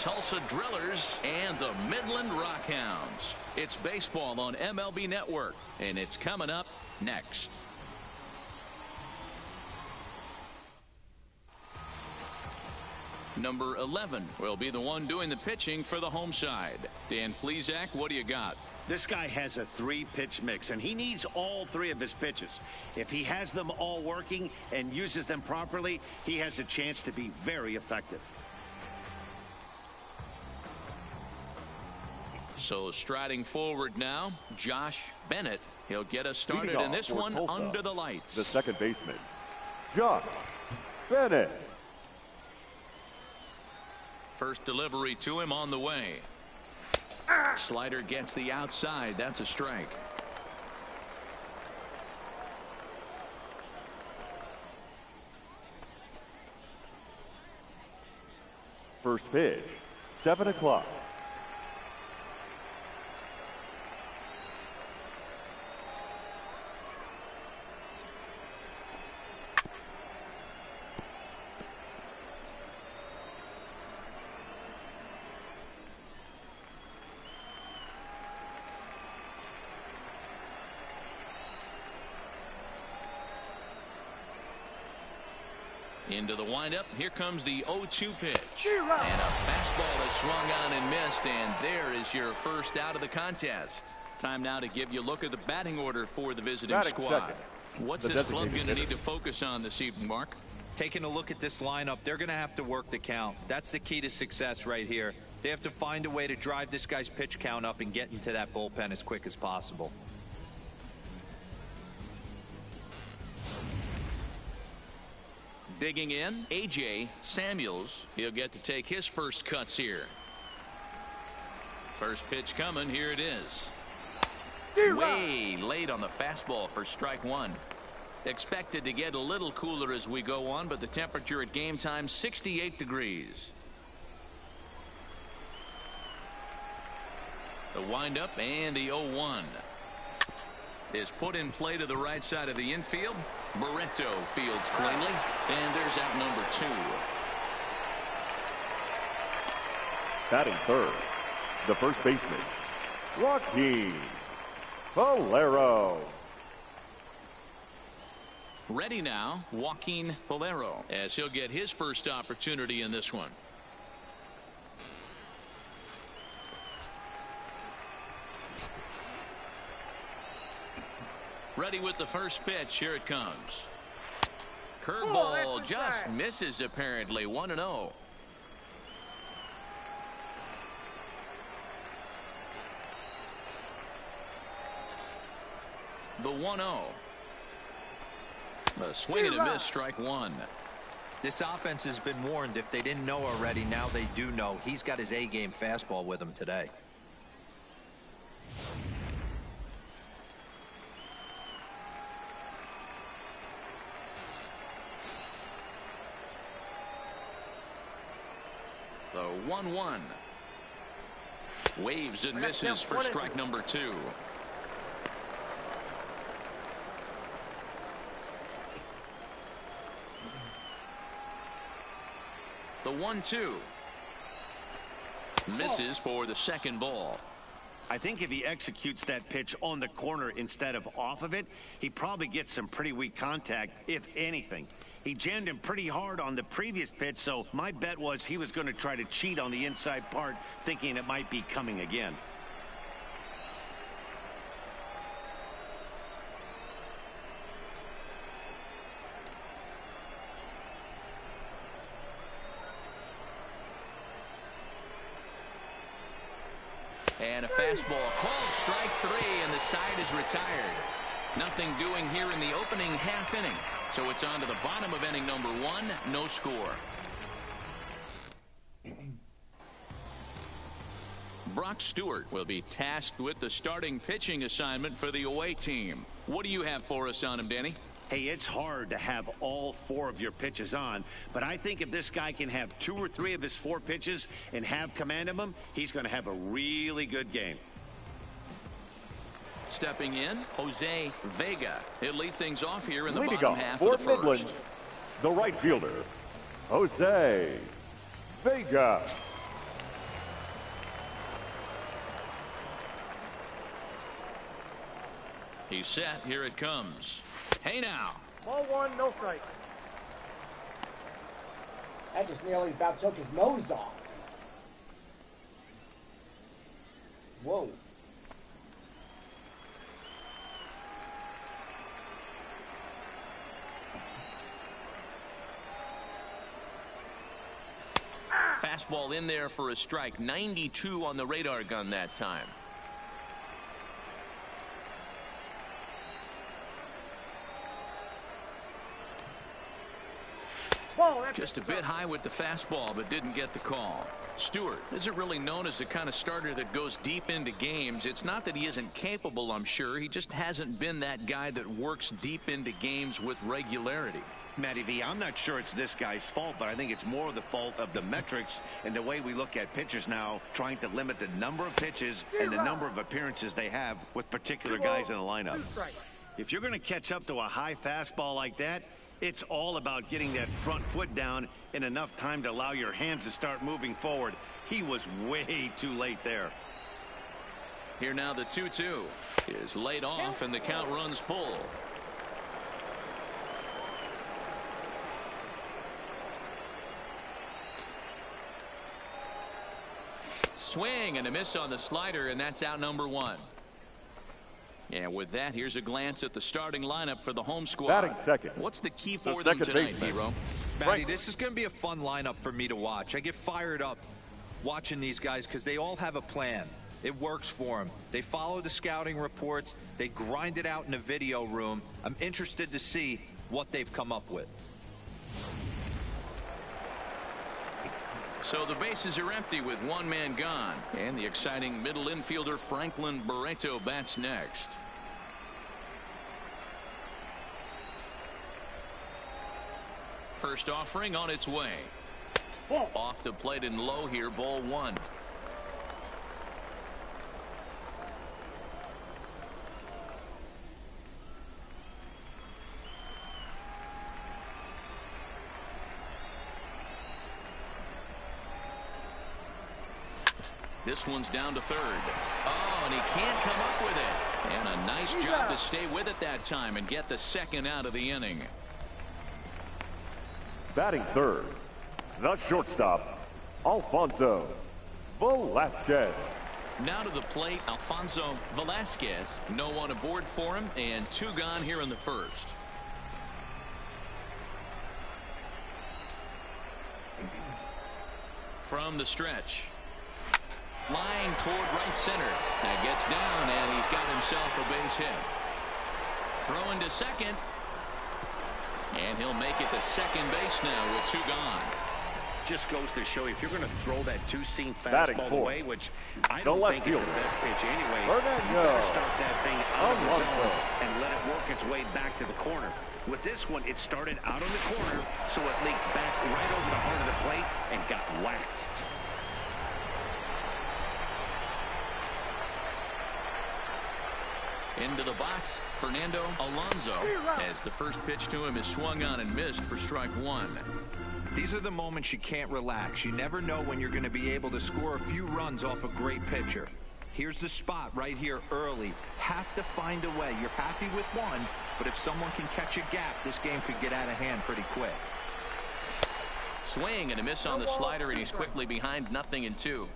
Tulsa Drillers and the Midland Rockhounds. It's baseball on MLB Network, and it's coming up next. Number 11 will be the one doing the pitching for the home side. Dan Plesac, what do you got? This guy has a 3-pitch mix, and he needs all 3 of his pitches. If he has them all working and uses them properly, he has a chance to be very effective. So striding forward now, Josh Bennett. He'll get us started in this one Tulsa, under the lights. The second baseman, Josh Bennett. First delivery to him on the way. Slider gets the outside. That's a strike. First pitch, 7 o'clock. Into the windup. Here comes the 0-2 pitch. And a fastball is swung on and missed. And there is your first out of the contest. Time now to give you a look at the batting order for the visiting squad. What's this club going to need to focus on this evening, Mark? Taking a look at this lineup, they're going to have to work the count. That's the key to success right here. They have to find a way to drive this guy's pitch count up and get into that bullpen as quick as possible. Digging in, A.J. Samuels. He'll get to take his first cuts here. First pitch coming. Here it is. Way late on the fastball for strike one. Expected to get a little cooler as we go on, but the temperature at game time, 68 degrees. The windup and the 0-1 is put in play to the right side of the infield. Barreto fields cleanly, and there's out number 2. Batting third, the first baseman, Rocky Valero. Ready now, Joaquin Valero, as he'll get his first opportunity in this one. Ready with the first pitch. Here it comes. Curveball just misses apparently. 1-0. The 1-0. A swing and a miss, strike one. This offense has been warned. If they didn't know already, now they do know. He's got his A-game fastball with him today. The 1-1. Waves and misses for strike number 2. The 1-2. Misses for the second ball. I think if he executes that pitch on the corner instead of off of it, he probably gets some pretty weak contact, if anything. He jammed him pretty hard on the previous pitch, so my bet was he was going to try to cheat on the inside part, thinking it might be coming again. And a fastball called strike 3, and the side is retired. Nothing doing here in the opening half inning. So it's on to the bottom of inning number 1. No score. Brock Stewart will be tasked with the starting pitching assignment for the away team. What do you have for us on him, Danny? Hey, it's hard to have all 4 of your pitches on, but I think if this guy can have 2 or 3 of his 4 pitches and have command of them, he's going to have a really good game. Stepping in, Jose Vega. He'll lead things off here in the Leading bottom off half for of the first. Midland, the right fielder, Jose Vega. He's set. Here it comes. Hey now. Ball one, no strike. That just nearly about took his nose off. Whoa. Fastball in there for a strike. 92 on the radar gun that time. Just a bit high with the fastball, but didn't get the call. Stewart isn't really known as the kind of starter that goes deep into games. It's not that he isn't capable, I'm sure. He just hasn't been that guy that works deep into games with regularity. Matty V, I'm not sure it's this guy's fault, but I think it's more the fault of the metrics and the way we look at pitchers now, trying to limit the number of pitches and the number of appearances they have with particular guys in the lineup. If you're going to catch up to a high fastball like that, it's all about getting that front foot down in enough time to allow your hands to start moving forward. He was way too late there. Here now the 2-2 is laid off and the count runs full. Swing and a miss on the slider, and that's out number one. And with that, here's a glance at the starting lineup for the home squad. Batting second. What's the key for them tonight, Hero? Matty, this is going to be a fun lineup for me to watch. I get fired up watching these guys because they all have a plan. It works for them. They follow the scouting reports. They grind it out in the video room. I'm interested to see what they've come up with. So the bases are empty with one man gone. And the exciting middle infielder Franklin Barreto bats next. First offering on its way. Off the plate and low here, ball one. This one's down to third. Oh, and he can't come up with it. And a nice job to stay with it that time and get the second out of the inning. Batting third, the shortstop, Alfonso Velasquez. Now to the plate, Alfonso Velasquez. No one aboard for him, and two gone here in the first. From the stretch. Line toward right center. That gets down, and he's got himself a base hit. Throwing to second. And he'll make it to second base now with two gone. Just goes to show you, if you're going to throw that two-seam fastball away, which I don't think is the best pitch anyway, you better start that thing out of the zone and let it work its way back to the corner. With this one, it started out on the corner, so it leaked back right over the heart of the plate and got whacked. Into the box, Fernando Alonso, as the first pitch to him is swung on and missed for strike one. These are the moments you can't relax. You never know when you're going to be able to score a few runs off a great pitcher. Here's the spot right here early. Have to find a way. You're happy with one, but if someone can catch a gap, this game could get out of hand pretty quick. Swing and a miss on the slider, and he's quickly behind 0-2.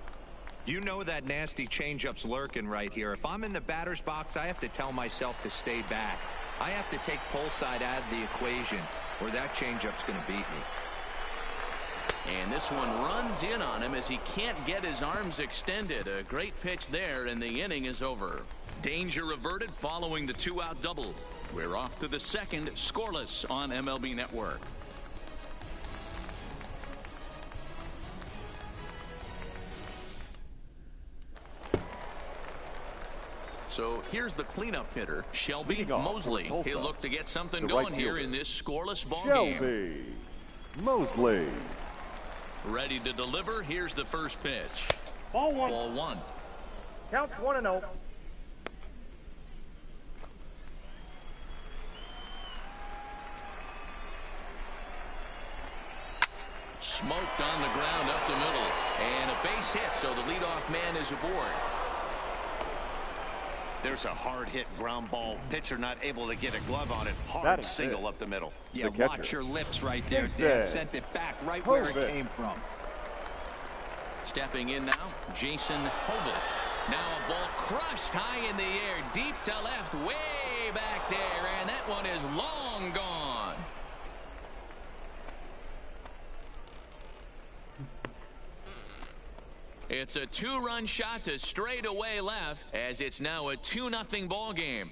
You know that nasty changeup's lurking right here. If I'm in the batter's box, I have to tell myself to stay back. I have to take pull side out of the equation, or that changeup's going to beat me. And this one runs in on him as he can't get his arms extended. A great pitch there, and the inning is over. Danger averted following the two-out double. We're off to the second, scoreless on MLB Network. So here's the cleanup hitter, Shelby Mosley. He'll look to get something going here in this scoreless ball game. Shelby Mosley. Ready to deliver. Here's the first pitch. Ball one. Ball one. Counts 1-0. Smoked on the ground up the middle. And a base hit, so the leadoff man is aboard. There's a hard hit ground ball. Pitcher not able to get a glove on it. Hard That is single it. up the middle. Yeah, The watch catcher. your lips right there, That's Dan. it. Sent it back right where it Perfect. came from. Stepping in now, Jason Hobus. Now a ball crushed high in the air, deep to left, way back there, and that one is long gone. It's a two-run shot to straightaway left, as it's now a 2-0 ball game.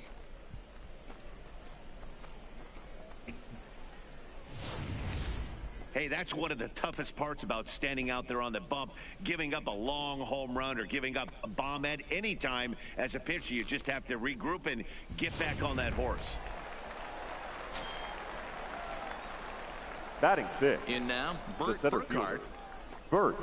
Hey, that's one of the toughest parts about standing out there on the bump, giving up a long home run or giving up a bomb at any time. As a pitcher, you just have to regroup and get back on that horse. Batting 6. In now, The Burt center Burkhardt. fielder. Burt.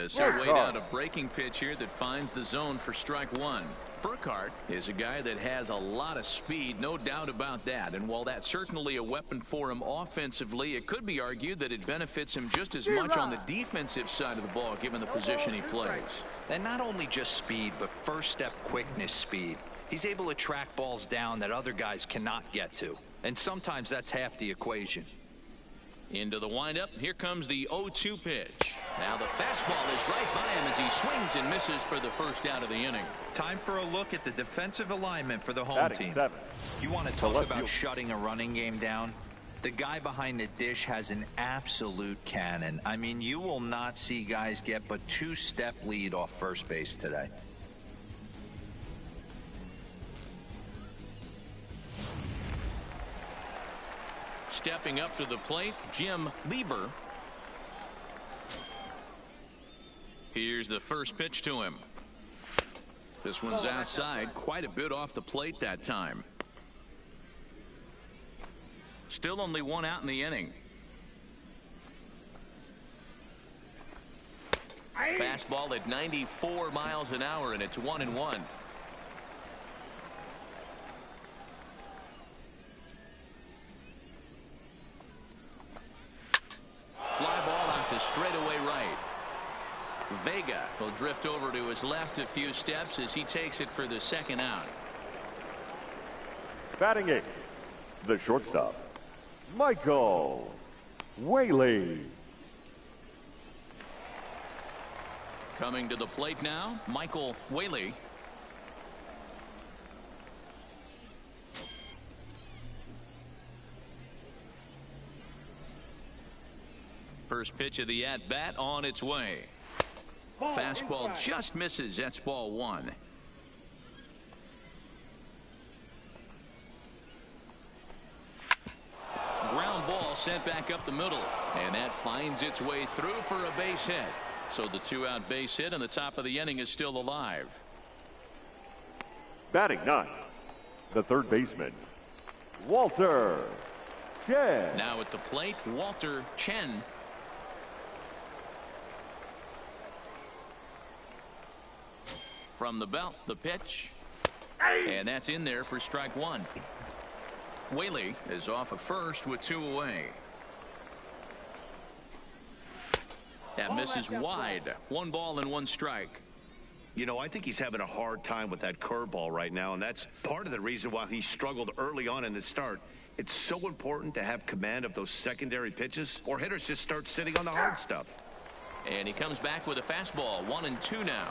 So weighed Burkhardt. out a breaking pitch here that finds the zone for strike one. Burkhardt is a guy that has a lot of speed, no doubt about that. And while that's certainly a weapon for him offensively, it could be argued that it benefits him just as much on the defensive side of the ball, given the position he plays. And not only just speed, but first step quickness speed. He's able to track balls down that other guys cannot get to. And sometimes that's half the equation. Into the windup, here comes the 0-2 pitch. Now the fastball is right by him as he swings and misses for the first out of the inning. Time for a look at the defensive alignment for the home Batting team. 7. You want to To talk left about field. shutting a running game down? The guy behind the dish has an absolute cannon. I mean, you will not see guys get but 2-step lead off first base today. Stepping up to the plate, Jim Lieber. Here's the first pitch to him. This one's outside, quite a bit off the plate that time. Still only one out in the inning. Fastball at 94 miles an hour, and it's 1-1. Fly ball out to straightaway right. Vega will drift over to his left a few steps as he takes it for the second out. Batting 8. The shortstop. Michael Whaley. Coming to the plate now, Michael Whaley. First pitch of the at-bat on its way. Fastball just misses. That's ball one. Ground ball sent back up the middle, and that finds its way through for a base hit. So the 2-out base hit and the top of the inning is still alive. Batting 9. The third baseman. Walter Chen. Now at the plate, Walter Chen. From the belt, the pitch. And that's in there for strike one. Whaley is off of first with 2 away. That misses wide. 1 ball and 1 strike. You know, I think he's having a hard time with that curveball right now, and that's part of the reason why he struggled early on in the start. It's so important to have command of those secondary pitches, or hitters just start sitting on the hard stuff. And he comes back with a fastball. 1-2 now.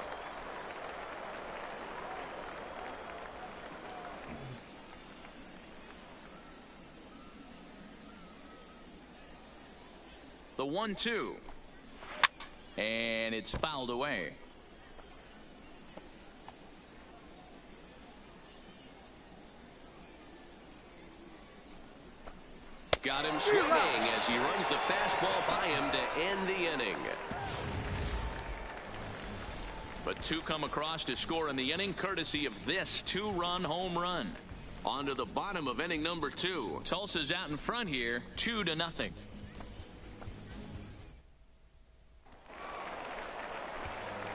The 1-2. And it's fouled away. Got him swinging as he runs the fastball by him to end the inning. But 2 come across to score in the inning, courtesy of this 2-run home run. On to the bottom of inning number 2. Tulsa's out in front here, 2-0.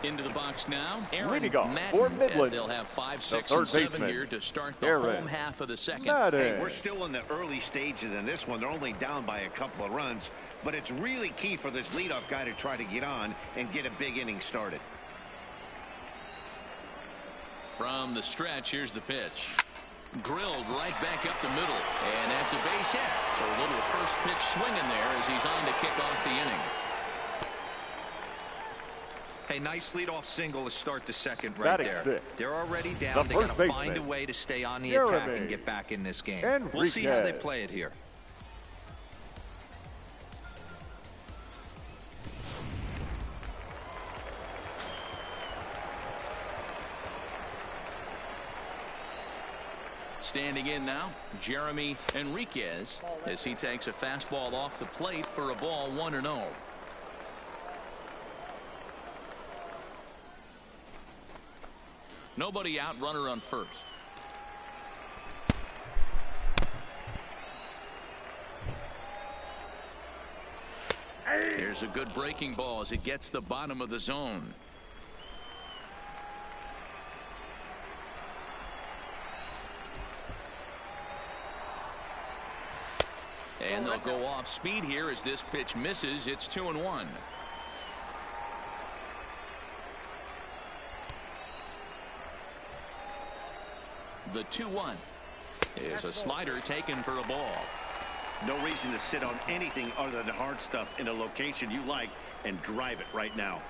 Into the box now, Aaron Leading off Madden, for as Midland, they'll have 5, 6, third and 7 baseman, here to start the Aaron home half of the second. Madden. Hey, we're still in the early stages in this one. They're only down by a couple of runs, but it's really key for this leadoff guy to try to get on and get a big inning started. From the stretch, here's the pitch. Drilled right back up the middle, and that's a base hit. So a little first pitch swinging there as he's on to kick off the inning. Hey, nice leadoff single to start the second right Batting there. sixth. They're already down. They got to find a way to stay on the attack and get back in this game. We'll see how they play it here. Standing in now, Jeremy Enriquez, as he takes a fastball off the plate for a ball 1-0. Nobody out, runner on first. Here's a good breaking ball as it gets the bottom of the zone. And they'll go off speed here as this pitch misses. It's 2-1. The 2-1 is a slider taken for a ball. No reason to sit on anything other than hard stuff in a location you like and drive it right now.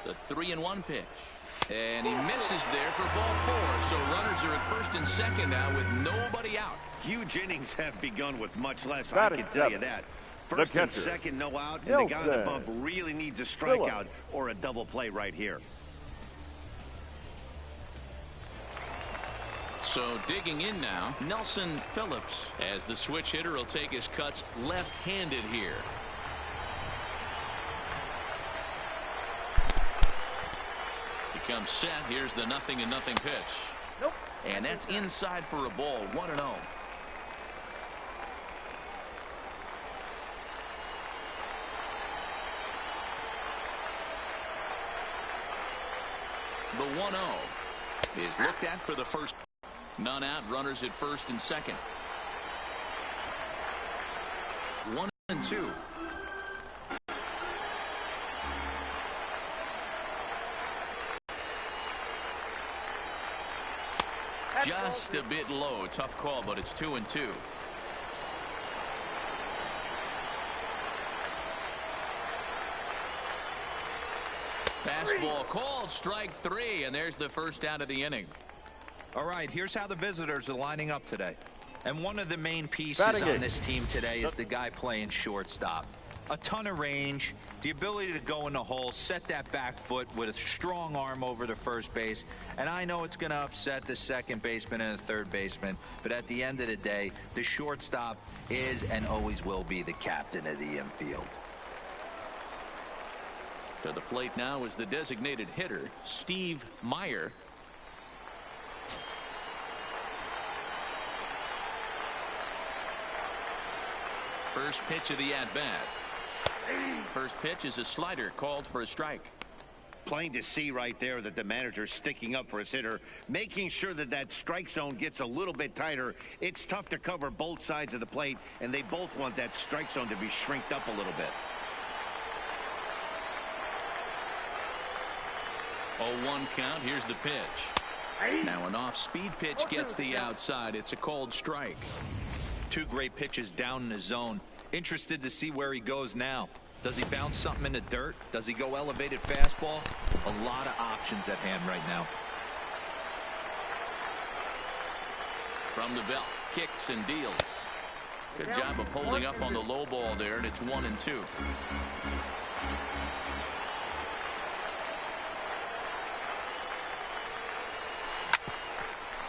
The 3-1 pitch. And he misses there for ball 4. So runners are at first and second now with nobody out. Huge innings have begun with much less. Batting I can tell you seven. that. First and catcher. second, no out. And the guy on the bump really needs a strikeout or a double play right here. So digging in now, Nelson Phillips, as the switch hitter will take his cuts left-handed here. He comes set. Here's the 0-0 pitch. Nope. And that's inside for a ball, 1-0. The 1-0 is looked at for the first. None out, runners at first and second. 1-2. Just a bit low. Tough call, but it's 2-2. Fastball called, strike 3, and there's the first out of the inning. All right, here's how the visitors are lining up today. And one of the main pieces on this team today is the guy playing shortstop. A ton of range, the ability to go in the hole, set that back foot with a strong arm over to first base. And I know it's going to upset the second baseman and the third baseman, but at the end of the day, the shortstop is and always will be the captain of the infield. To the plate now is the designated hitter, Steve Meyer. First pitch of the at-bat. First pitch is a slider called for a strike. Plain to see right there that the manager's sticking up for his hitter, making sure that that strike zone gets a little bit tighter. It's tough to cover both sides of the plate, and they both want that strike zone to be shrinked up a little bit. 0-1 count. Here's the pitch. Now an off-speed pitch gets the outside. It's a called strike. Two great pitches down in the zone. Interested to see where he goes now. Does he bounce something in the dirt? Does he go elevated fastball? A lot of options at hand right now. From the belt, kicks and deals. Good job of holding up on the low ball there, and it's 1-2.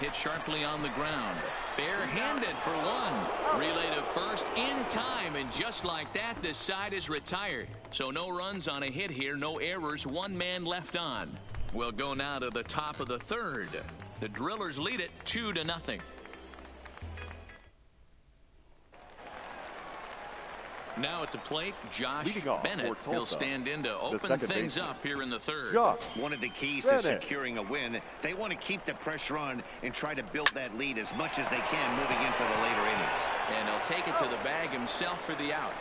Hit sharply on the ground. Barehanded for one. Relay to first in time, and just like that, this side is retired. So no runs on a hit here, no errors, one man left on. We'll go now to the top of the third. The Drillers lead it 2-0. Now at the plate, Josh Bennett. He'll stand in to open things up here in the third. One of the keys to securing a win, they want to keep the pressure on and try to build that lead as much as they can moving into the later innings. And he'll take it to the bag himself for the out.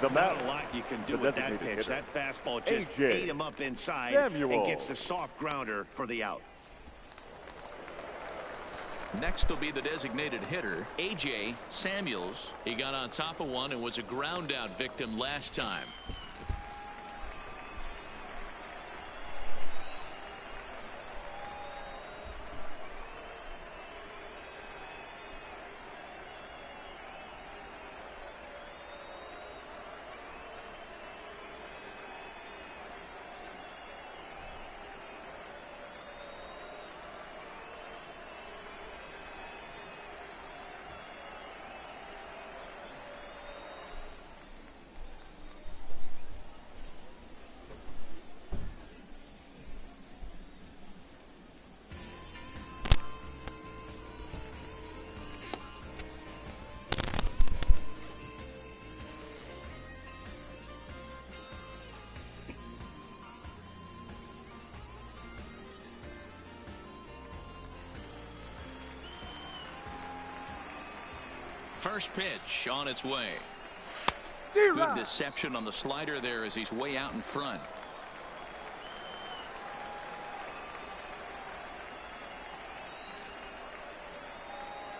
The Not a lot you can do with that pitch. That fastball just ate him up inside and gets the soft grounder for the out. Next will be the designated hitter, A.J. Samuels. He got on top of one and was a ground out victim last time. First pitch on its way. Good deception on the slider there as he's way out in front.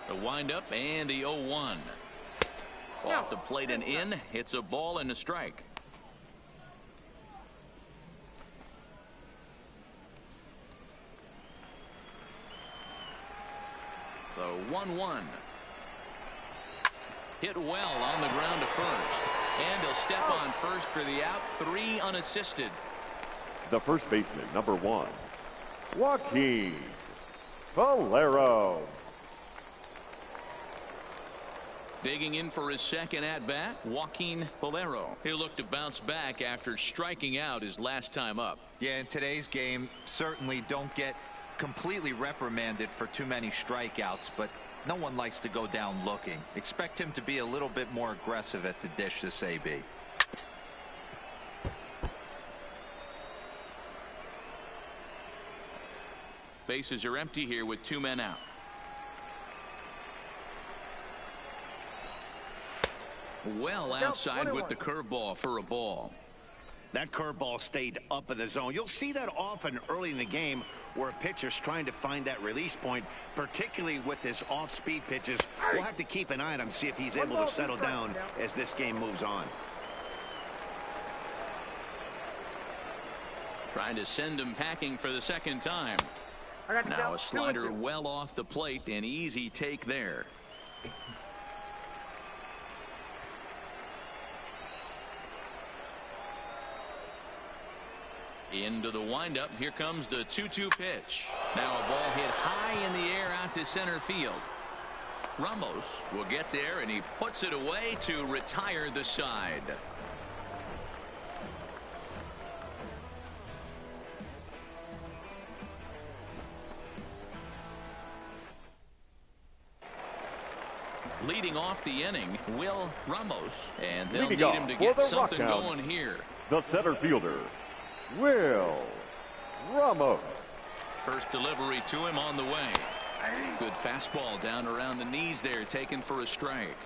The windup and the 0-1. Off the plate and in. It's a ball and a strike. The 1-1. Hit well on the ground to first. And he'll step on first for the out. 3 unassisted. The first baseman, number 1, Joaquin Valero. Digging in for his second at-bat, Joaquin Valero. He'll look to bounce back after striking out his last time up. Yeah, in today's game, certainly don't get completely reprimanded for too many strikeouts, but no one likes to go down looking. Expect him to be a little bit more aggressive at the dish this AB. Bases are empty here with 2 men out. Well outside with the curveball for a ball. That curveball stayed up in the zone. You'll see that often early in the game where a pitcher's trying to find that release point, particularly with his off-speed pitches. We'll have to keep an eye on him, see if he's able to settle down as this game moves on. Trying to send him packing for the second time. Now a slider well off the plate, an easy take there. Into the windup. Here comes the 2-2 pitch. Now a ball hit high in the air out to center field. Ramos will get there and he puts it away to retire the side. Leading off the inning, Will Ramos, and they'll need him to get something going here. The center fielder, Will Ramos. First delivery to him on the way. Good fastball down around the knees there, taken for a strike.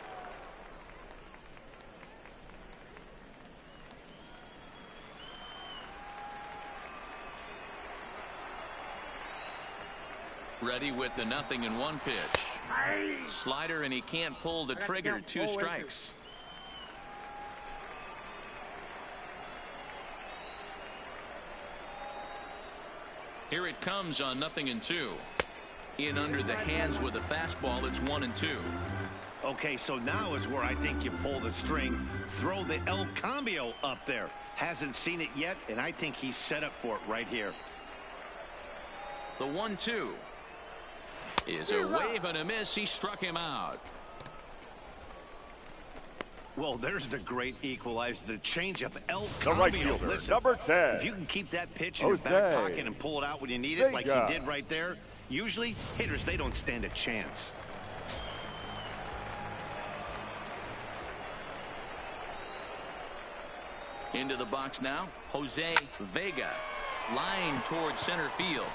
Ready with the 0-1 pitch. Slider, and he can't pull the trigger. 2 strikes. Here it comes on 0-2. In under the hands with a fastball. It's 1-2. Okay, so now is where I think you pull the string. Throw the El Cambio up there. Hasn't seen it yet, and I think he's set up for it right here. The 1-2 is a wave and a miss. He struck him out. Well, there's the great equalizer, the changeup. El The right Cambio. fielder, Listen, number 10. if you can keep that pitch in your back pocket and pull it out when you need it, like he did right there, usually hitters, they don't stand a chance. Into the box now, Jose Vega. Line towards center field.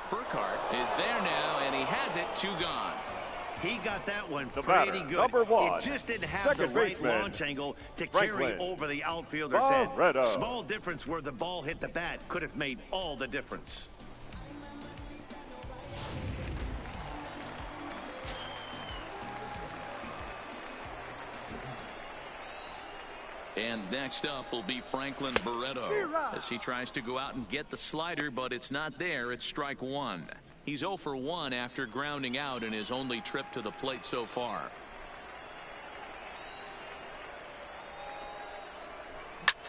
Burkhart is there now, and he has it. 2 gone. He got that one The pretty batter, good. number 1. It just didn't have the Second right baseman, launch angle to Franklin carry over the outfielder's head. Barreto. Small difference where the ball hit the bat could have made all the difference. And next up will be Franklin Barreto as he tries to go out and get the slider, but it's not there. It's strike 1. He's 0 for 1 after grounding out in his only trip to the plate so far.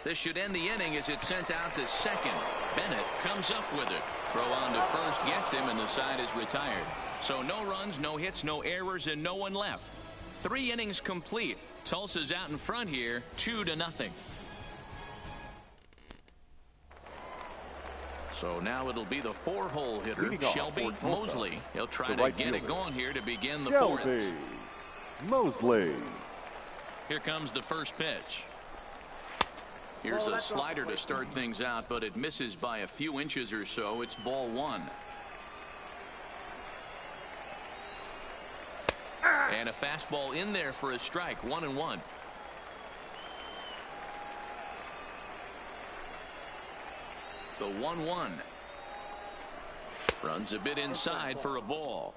This should end the inning as it's sent out to second. Bennett comes up with it. Throw on to first gets him, and the side is retired. So no runs, no hits, no errors, and no one left. 3 innings complete. Tulsa's out in front here, 2-0. So now it'll be the 4-hole hitter, Shelby Mosley. He'll try to get it going here to begin the 4th. Mosley. Here comes the first pitch. Here's a slider to start things out, but it misses by a few inches or so. It's ball 1. And a fastball in there for a strike, 1-1. The 1-1. Runs a bit inside for a ball.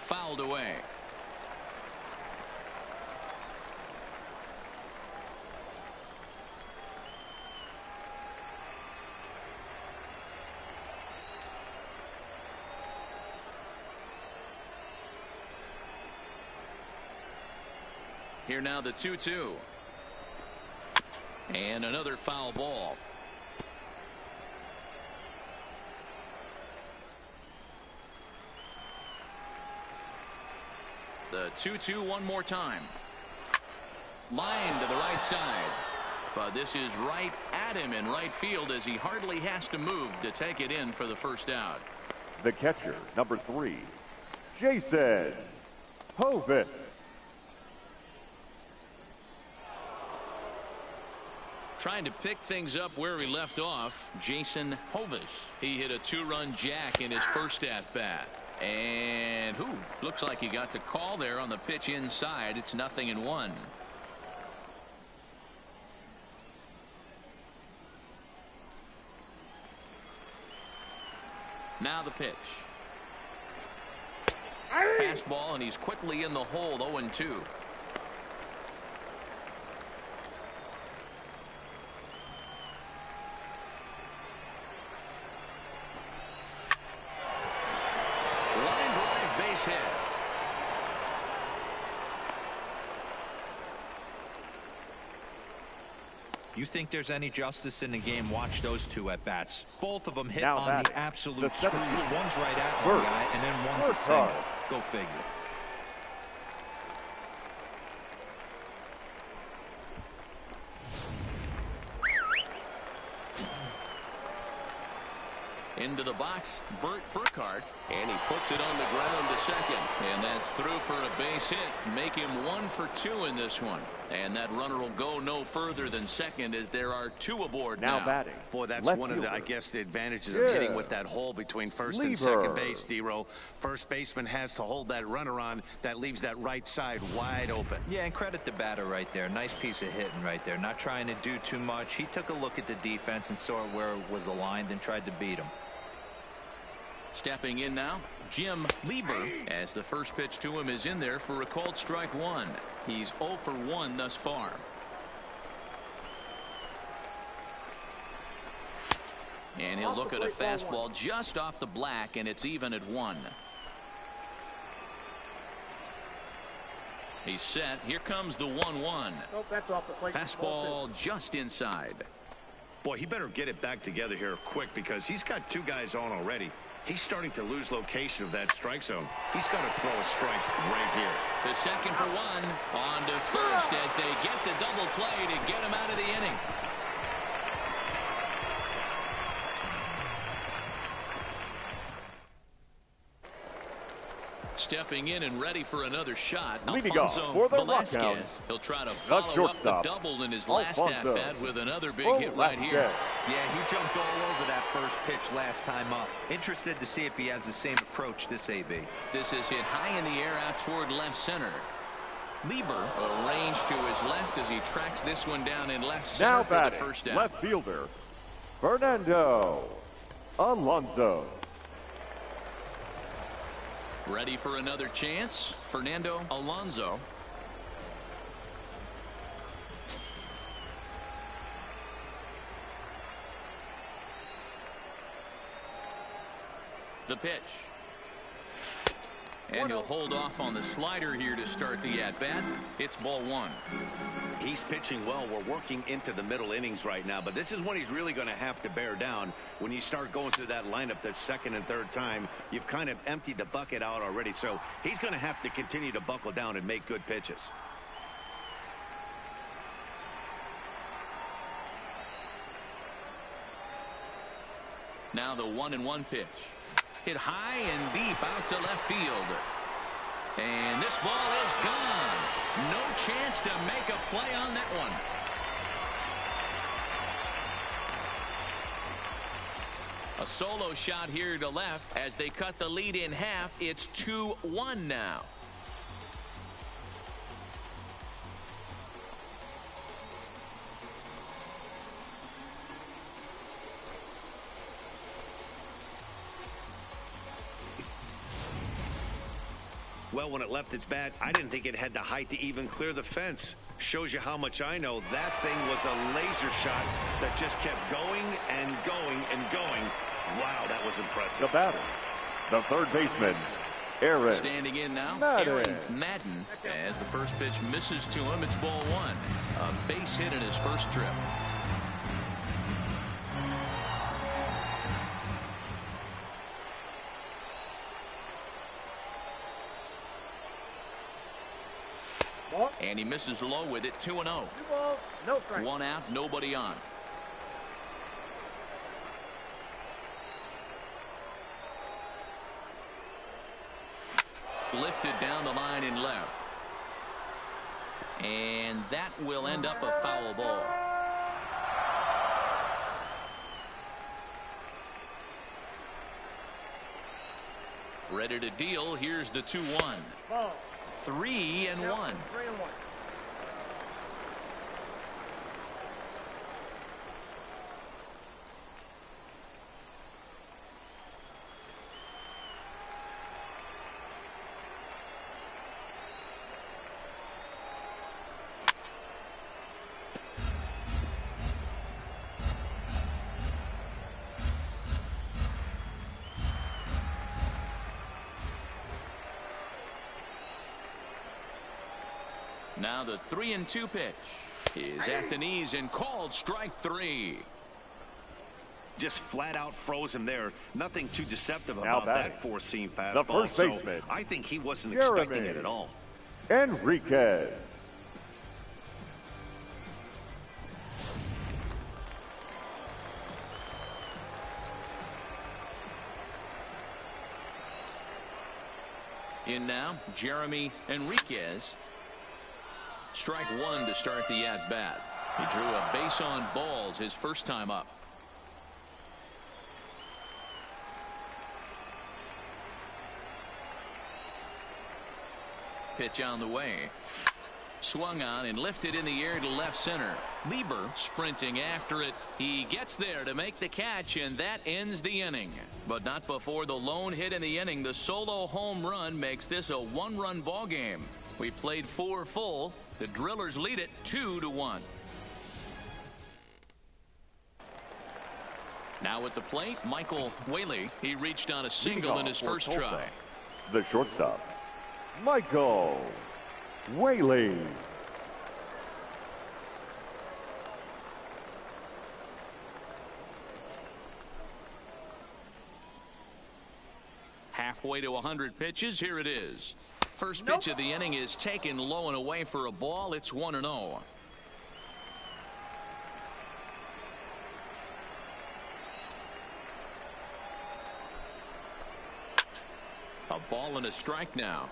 Fouled away. Here now the 2-2. And another foul ball. The 2-2 one more time. Line to the right side. But this is right at him in right field as he hardly has to move to take it in for the first out. The catcher, number 3, Jason Hovis. Trying to pick things up where he left off, Jason Hovis. He hit a 2-run jack in his first at-bat. And looks like he got the call there on the pitch inside. It's 0-1. Now the pitch. Fastball, and he's quickly in the hole, 0-2. Hit. You think there's any justice in the game? Watch those 2 at bats. Both of them hit Now on the absolute screws. One's right at one guy, and then one's a single. Go figure. Into the box, Bert Burkhardt, and he puts it on the ground to second. And that's through for a base hit. Make him 1 for 2 in this one. And that runner will go no further than second as there are 2 aboard now. Now batting. Boy, that's left one of fielder. the, I guess, the advantages of hitting with that hole between first and second base, D-Row. First baseman has to hold that runner on. That leaves that right side wide open. Yeah, and credit the batter right there. Nice piece of hitting right there. Not trying to do too much. He took a look at the defense and saw where it was aligned and tried to beat him. Stepping in now, Jim Lieber, as the first pitch to him is in there for a called strike 1. He's 0 for 1 thus far. And he'll look at a fastball just off the black, and it's even at 1. He's set. Here comes the 1-1. Nope, that's off the plate. Fastball just inside. Boy, he better get it back together here quick because he's got 2 guys on already. He's starting to lose location of that strike zone. He's got to throw a strike right here. The second for 1. On to first as they get the double play to get him out of the inning. Stepping in and ready for another shot, Leading Alfonso off for the Velasquez. Rockhounds, He'll try to the follow up the shortstop, double in his last Alfonso at-bat with another big hit right here. Velasquez. Yeah, he jumped all over that first pitch last time up. Interested to see if he has the same approach this AB. This is hit high in the air out toward left center. Lieber arranged to his left as he tracks this one down in left center Now for the batting, first out. left fielder, Fernando Alonso. Ready for another chance, Fernando Alonso. The pitch. And he'll hold off on the slider here to start the at-bat. It's ball one. He's pitching well. We're working into the middle innings right now, but this is when he's really going to have to bear down. When you start going through that lineup the second and third time, you've kind of emptied the bucket out already. So he's going to have to continue to buckle down and make good pitches. Now the 1-1 pitch. Hit high and deep out to left field. And this ball is gone. No chance to make a play on that one. A solo shot here to left as they cut the lead in half. It's 2-1 now. Well, when it left its bat, I didn't think it had the height to even clear the fence. Shows you how much I know. That thing was a laser shot that just kept going and going and going. Wow, that was impressive. The batter, the third baseman, Aaron. Standing in now, Madden. Aaron Madden. As the first pitch misses to him, it's ball one. A base hit in his first trip. And he misses low with it. 2-0. 2 balls, no strikes. One out, nobody on. Lifted down the line in left. And that will end up a foul ball. Ready to deal. Here's the 2-1. Ball. 3-1. 3-1. Now the 3-2 pitch is at the knees and called strike three. Just flat out froze him there. Nothing too deceptive Now about batting, that four-seam the fastball. first baseman, So I think he wasn't Jeremy expecting it at all. Enriquez. In now, Jeremy Enriquez. Strike one to start the at-bat. He drew a base on balls his first time up. Pitch on the way. Swung on and lifted in the air to left center. Lieber sprinting after it. He gets there to make the catch, and that ends the inning. But not before the lone hit in the inning. The solo home run makes this a one-run ball game. We played 4 full. The Drillers lead it 2-1. Now at the plate, Michael Whaley. He reached on a single in his first Tulsa, try. The shortstop, Michael Whaley. Halfway to 100 pitches. Here it is. First pitch of the inning is taken low and away for a ball. It's 1-0. A ball and a strike now.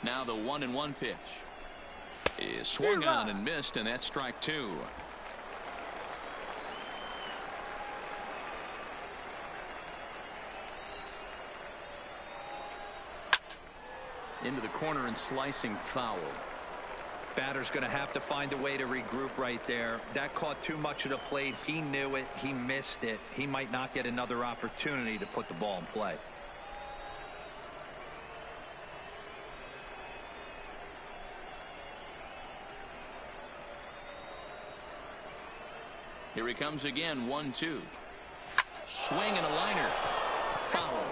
Now the 1-1 pitch is swung on and missed, and that's strike two. Into the corner and slicing foul. Batter's going to have to find a way to regroup right there. That caught too much of the plate. He knew it. He missed it. He might not get another opportunity to put the ball in play. Here he comes again. 1-2. Swing and a liner. Foul.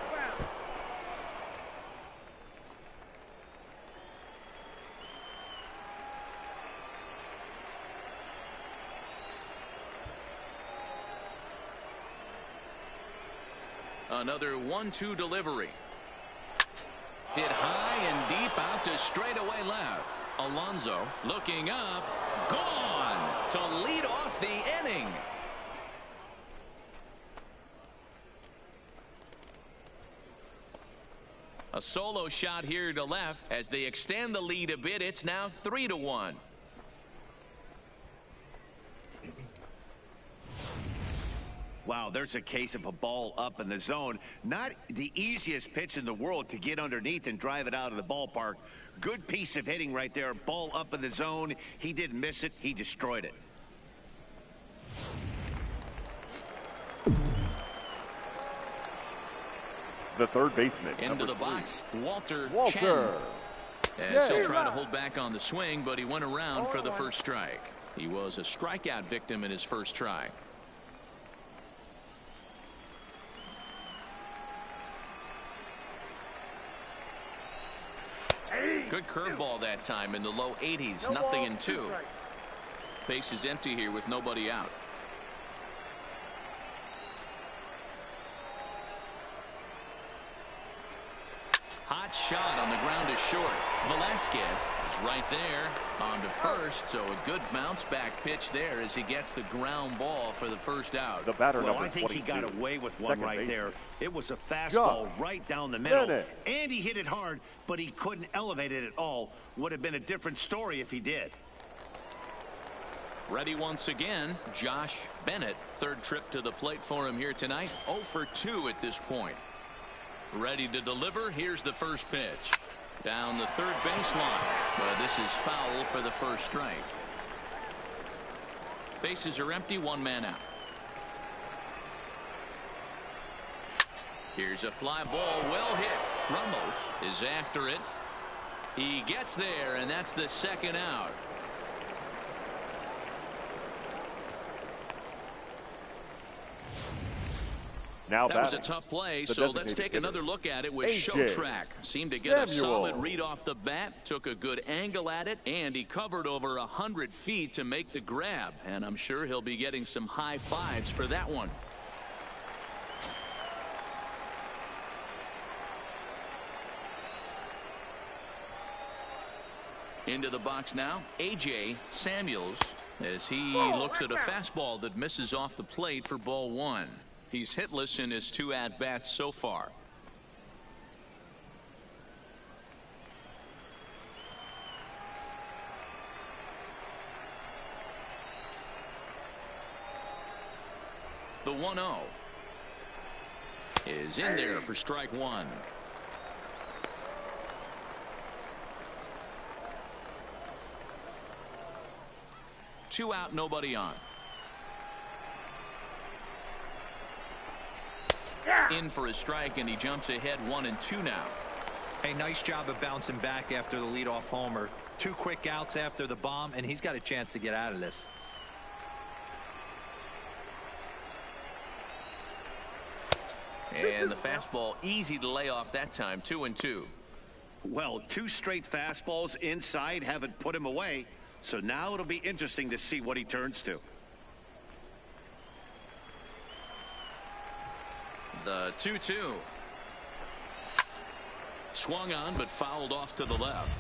Another 1-2 delivery. Hit high and deep out to straightaway left. Alonso looking up. Gone to lead off the inning. A solo shot here to left as they extend the lead a bit. It's now 3-1. Wow, there's a case of a ball up in the zone. Not the easiest pitch in the world to get underneath and drive it out of the ballpark. Good piece of hitting right there. Ball up in the zone. He didn't miss it. He destroyed it. The third baseman. Into the 3. box, Walter. Walter. As he'll try to hold back on the swing, but he went around for the first strike. He was a strikeout victim in his first try. Good curveball that time in the low 80s. 0-2. Base is empty here with nobody out. Hot shot on the ground is short. Velasquez is right there on to first, so a good bounce back pitch there as he gets the ground ball for the first out. The batter, well, number I think 22. he got away with one right baseman. there. It was a fastball right down the middle, Bennett. and he hit it hard, but he couldn't elevate it at all. Would have been a different story if he did. Ready once again, Josh Bennett. Third trip to the plate for him here tonight. 0 for 2 at this point. Ready to deliver. Here's the first pitch. Down the third baseline. But this is foul for the first strike. Bases are empty. One man out. Here's a fly ball. Well hit. Ramos is after it. He gets there, and that's the second out. Now that was a batting, tough play, the so let's designated take hitter, another look at it with AJ Show Track. Seemed to get a Samuel. solid read off the bat, took a good angle at it, and he covered over 100 feet to make the grab. And I'm sure he'll be getting some high fives for that one. Into the box now, AJ Samuels, as he looks at a fastball that misses off the plate for ball one. He's hitless in his 2 at-bats so far. The 1-0 is in there for strike one. Two out, nobody on. In for a strike, and he jumps ahead 1-2 now. A nice job of bouncing back after the leadoff homer. 2 quick outs after the bomb, and he's got a chance to get out of this. And the fastball easy to lay off that time. 2-2. Well, 2 straight fastballs inside haven't put him away. So now it'll be interesting to see what he turns to. The 2-2. Swung on, but fouled off to the left.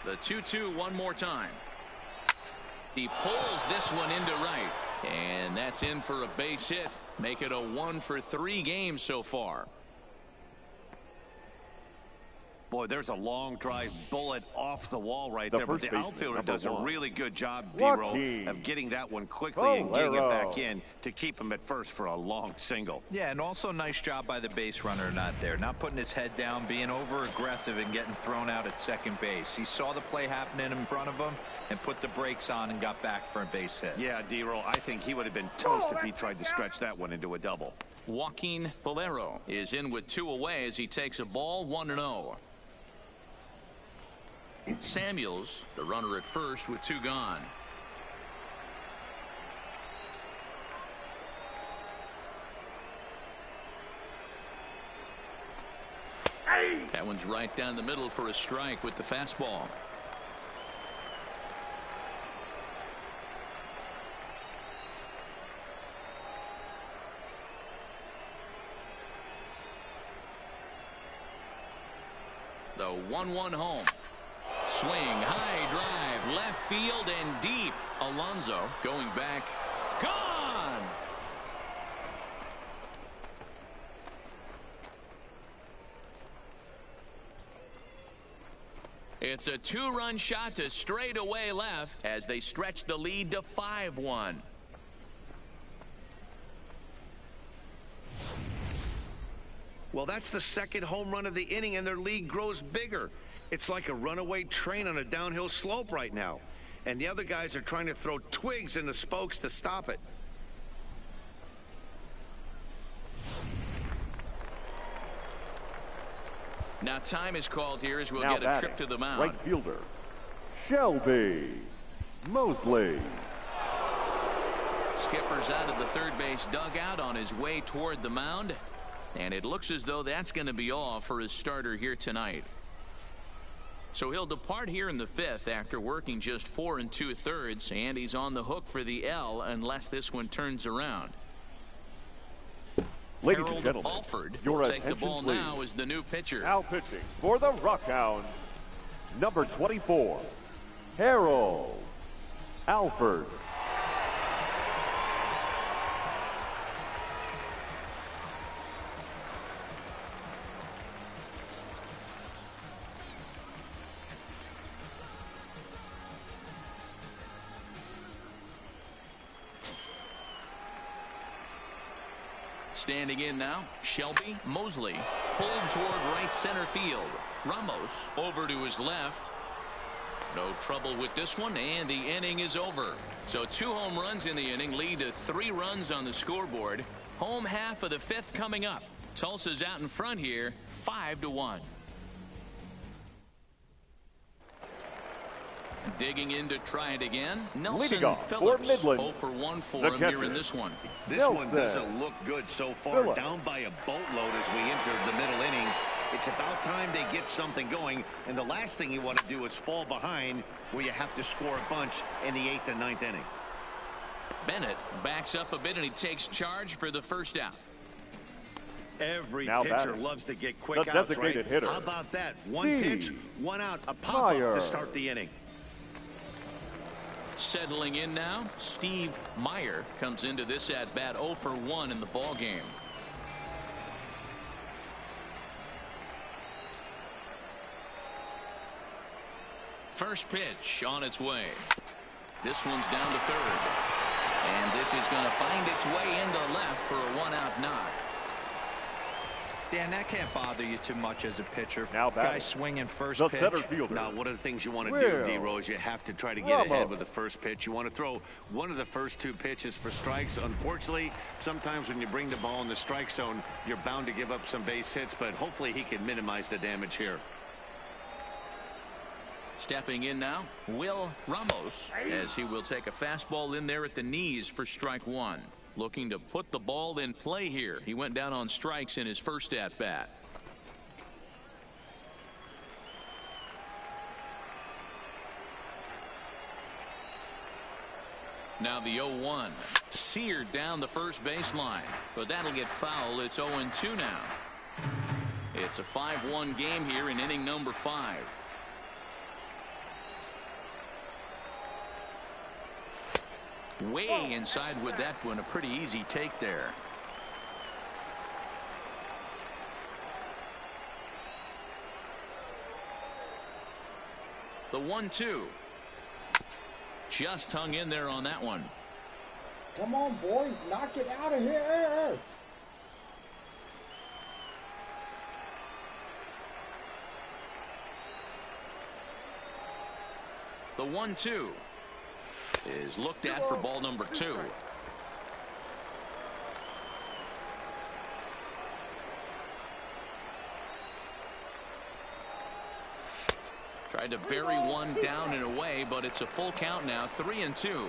The 2-2 one more time. He pulls this one into right. And that's in for a base hit. Make it a 1-for-3 game so far. Boy, there's a long drive bullet off the wall right there. But the outfielder does a really good job, D-Roll, of getting that one quickly and getting it back in to keep him at first for a long single. Yeah, and also nice job by the base runner not there. Not putting his head down, being over-aggressive and getting thrown out at second base. He saw the play happening in front of him and put the brakes on and got back for a base hit. Yeah, D-Roll, I think he would have been toast if he tried to stretch that one into a double. Joaquin Bolero is in with 2 away as he takes a ball 1-0. Samuels, the runner at first with 2 gone. That one's right down the middle for a strike with the fastball. The 1-1 home. Swing, high drive, left field and deep. Alonso going back. Gone! It's a 2-run shot to straightaway left as they stretch the lead to 5-1. Well, that's the second home run of the inning, and their lead grows bigger. It's like a runaway train on a downhill slope right now. And the other guys are trying to throw twigs in the spokes to stop it. Now time is called here as we'll get a trip to the mound. Right fielder, Shelby Mosley. Skipper's out of the third base dugout on his way toward the mound. And it looks as though that's going to be all for his starter here tonight. So he'll depart here in the 5th after working just 4 2/3, and he's on the hook for the L unless this one turns around. Ladies Harold and gentlemen, Alford your will take the attention ball please. now as the new pitcher. Now pitching for the Rockhounds, number 24, Harold Alford. Standing in now, Shelby Mosley pulled toward right center field. Ramos over to his left. No trouble with this one, and the inning is over. So 2 home runs in the inning lead to 3 runs on the scoreboard. Home half of the 5th coming up. Tulsa's out in front here, 5-1. Digging in to try it again. Nelson Phillips, 0 for 1 for him here in this one. This one doesn't look good so far. Down by a boatload as we enter the middle innings. It's about time they get something going, and the last thing you want to do is fall behind where you have to score a bunch in the 8th and 9th inning. Bennett backs up a bit and he takes charge for the first out. Every Now pitcher batting, loves to get quick the outs, designated right? hitter, How about that? 1 Steve pitch, 1 out, a pop-up to start the inning. Settling in now, Steve Meyer comes into this at-bat 0 for 1 in the ball game. First pitch on its way. This one's down to third. And this is going to find its way into left for a 1-out knock. Dan, that can't bother you too much as a pitcher. Now guy swinging first the pitch. center fielder. Now, one of the things you want to do, D-Rose, you have to try to get ahead with the first pitch. You want to throw one of the first 2 pitches for strikes. Unfortunately, sometimes when you bring the ball in the strike zone, you're bound to give up some base hits, but hopefully he can minimize the damage here. Stepping in now, Will Ramos, as he will take a fastball in there at the knees for strike 1. Looking to put the ball in play here. He went down on strikes in his first at-bat. Now the 0-1. Seared down the first baseline. But that'll get foul. It's 0-2 now. It's a 5-1 game here in inning number 5. Way inside with that one. A pretty easy take there. The 1-2. Just hung in there on that one. Come on, boys. Knock it out of here. The 1-2 is looked at for ball number 2. Tried to bury one down and away, but it's a full count now. 3-2.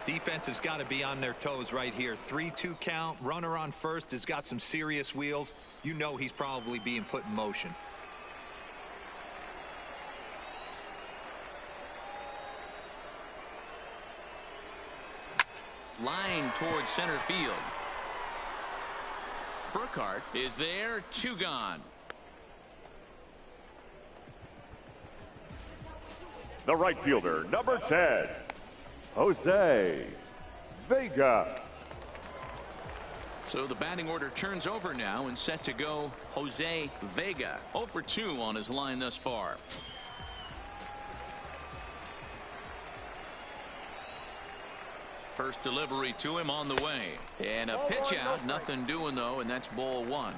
Defense has got to be on their toes right here. 3-2 count. Runner on first has got some serious wheels. You know he's probably being put in motion. Line towards center field. Burkhart is there. 2 gone. The right fielder, number 10, Jose Vega. So the batting order turns over now and set to go Jose Vega. 0 for 2 on his line thus far. First delivery to him on the way. And a pitch out. Nothing doing, though, and that's ball 1.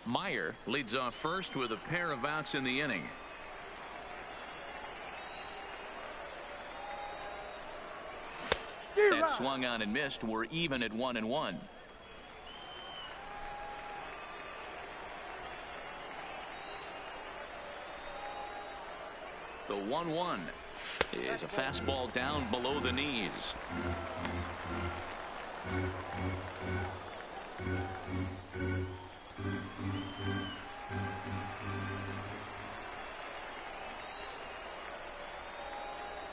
Meyer leads off first with a pair of outs in the inning. That swung on and missed. We're even at 1-1. The 1-1 is a fastball down below the knees.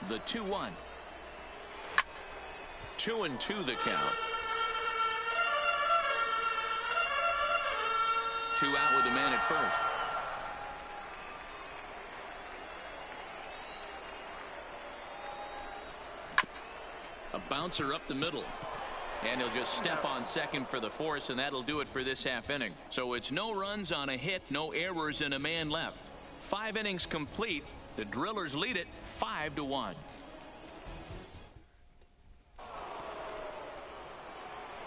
The 2-1. 2-2 the count. 2 out with the man at first. A bouncer up the middle. And he'll just step on second for the force, and that'll do it for this half inning. So it's no runs on a hit, no errors, and a man left. 5 innings complete. The Drillers lead it 5-1.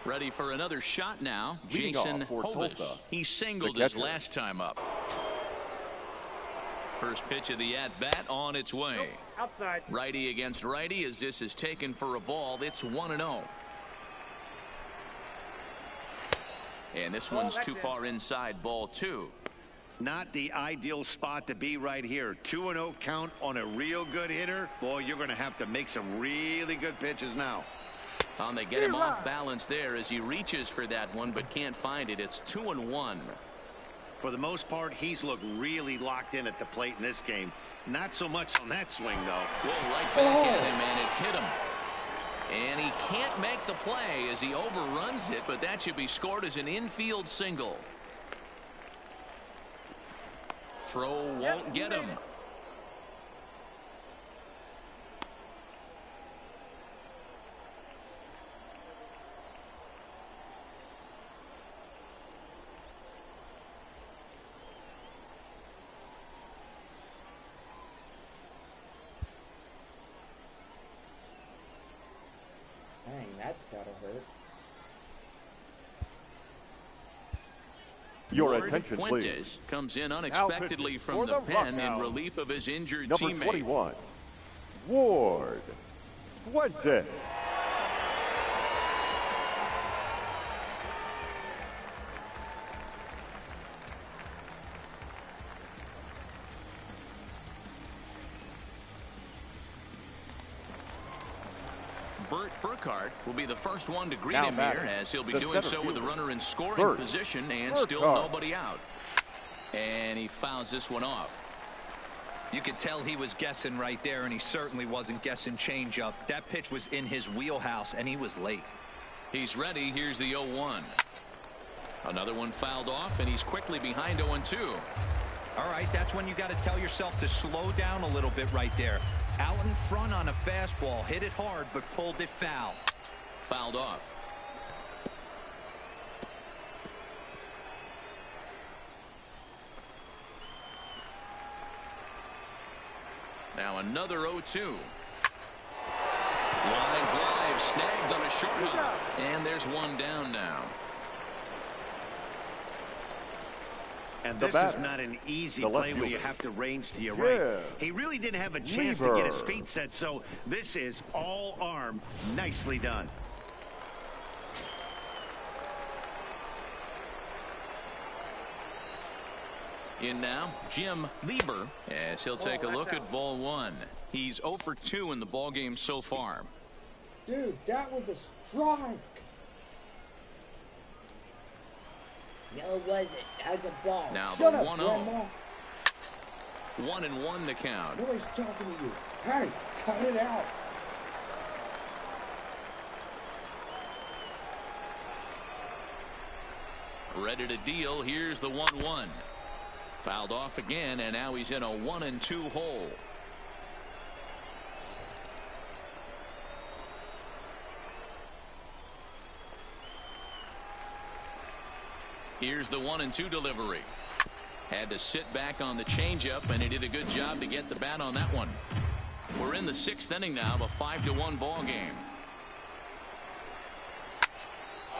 Ready for another shot now. Leading Jason off for Hovis. Tulsa, He singled the his catcher. last time up. First pitch of the at-bat on its way. Outside. Righty against righty as this is taken for a ball. It's 1-0. And this one's too far inside, ball 2. Not the ideal spot to be right here. 2-0 count on a real good hitter. Boy, you're going to have to make some really good pitches now. And they get him off balance there as he reaches for that one but can't find it. It's 2-1. For the most part, he's looked really locked in at the plate in this game. Not so much on that swing, though. Whoa, right back at him, and it hit him. And he can't make the play as he overruns it, but that should be scored as an infield single. Throw won't get him. Dang, that's gotta hurt. Your Ward attention, Fuentes please. comes in unexpectedly from for the the pen in Rockhounds. relief of his injured Number teammate. 21, Ward Fuentes. Bert Burkhart will be the first one to greet Now him batting, here as he'll be the doing center so with the fielder, runner in scoring Bert position and Burkhart. still nobody out. And he fouls this one off. You could tell he was guessing right there, and he certainly wasn't guessing changeup. That pitch was in his wheelhouse, and he was late. He's ready. Here's the 0-1. Another one fouled off, and he's quickly behind 0-2. All right, that's when you got to tell yourself to slow down a little bit right there. Out in front on a fastball, hit it hard, but pulled it foul. Fouled off. Now another 0-2. Line drive snagged on a short hop. And there's one down now. And this is not an easy play where you have to range to your right. He really didn't have a chance to get his feet set, so this is all arm. Nicely done. In now, Jim Lieber, as he'll take a look at ball one. He's 0 for 2 in the ball game so far. Dude, that was a strike. No, it wasn't. That was a ball. Now Shut the up, 1-0. 1-1 to count. Nobody's talking to you. Hey, cut it out. Ready to deal. Here's the 1-1. Fouled off again, and now he's in a 1-2 hole. Here's the 1-2 delivery. Had to sit back on the changeup, and he did a good job to get the bat on that one. We're in the 6th inning now of a 5-1 ball game.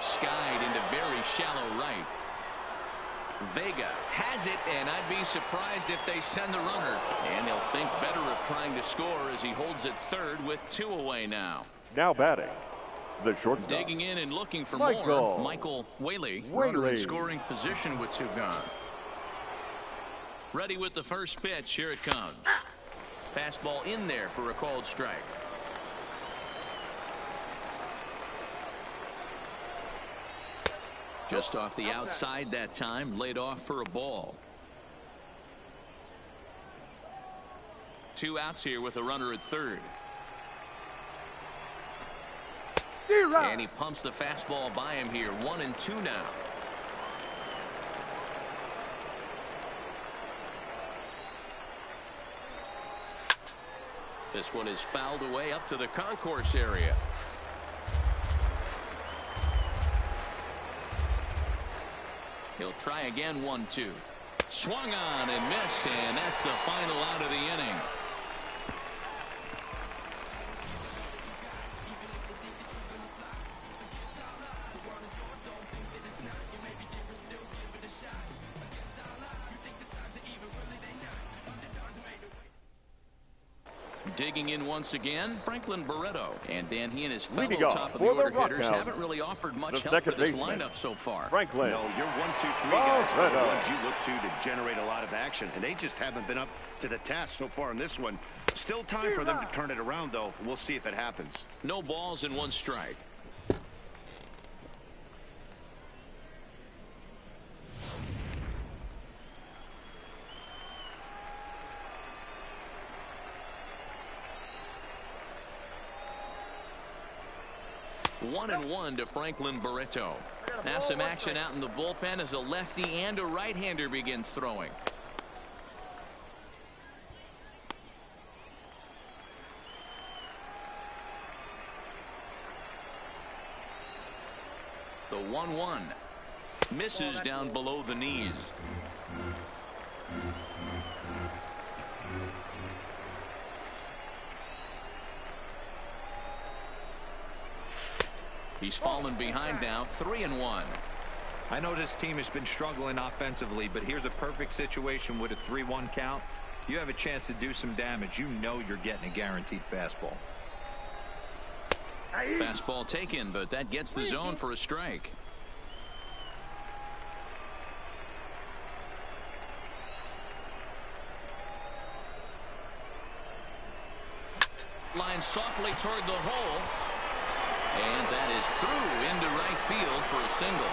Skied into very shallow right. Vega has it, and I'd be surprised if they send the runner. And they'll think better of trying to score as he holds it third with 2 away now. Now batting, the shortstop. Digging in and looking for Michael. more. Michael Whaley, runner in scoring position with 2 gone. Ready with the first pitch. Here it comes. Fastball in there for a called strike. Just off the outside that time, laid off for a ball. 2 outs here with a runner at third. And he pumps the fastball by him here. 1-2 now. This one is fouled away up to the concourse area. He'll try again. 1-2. Swung on and missed, and that's the final out of the inning. Digging in once again, Franklin Barreto. And Dan, he and his fellow top of the order hitters haven't really offered much help for this lineup so far. Franklin. No, your 1, 2, 3 guys are the ones you look to generate a lot of action, and they just haven't been up to the task so far in this one. Still time for them to turn it around, though. We'll see if it happens. No balls and 1 strike. One and 1 to Franklin Barreto. Now some action out in the bullpen as a lefty and a right-hander begin throwing. The 1-1 misses down below the knees. He's fallen behind now. 3-1. I know this team has been struggling offensively, but here's a perfect situation with a 3-1 count. You have a chance to do some damage. You know you're getting a guaranteed fastball. Fastball taken, but that gets the zone for a strike. Line softly toward the hole. And that is through into right field for a single.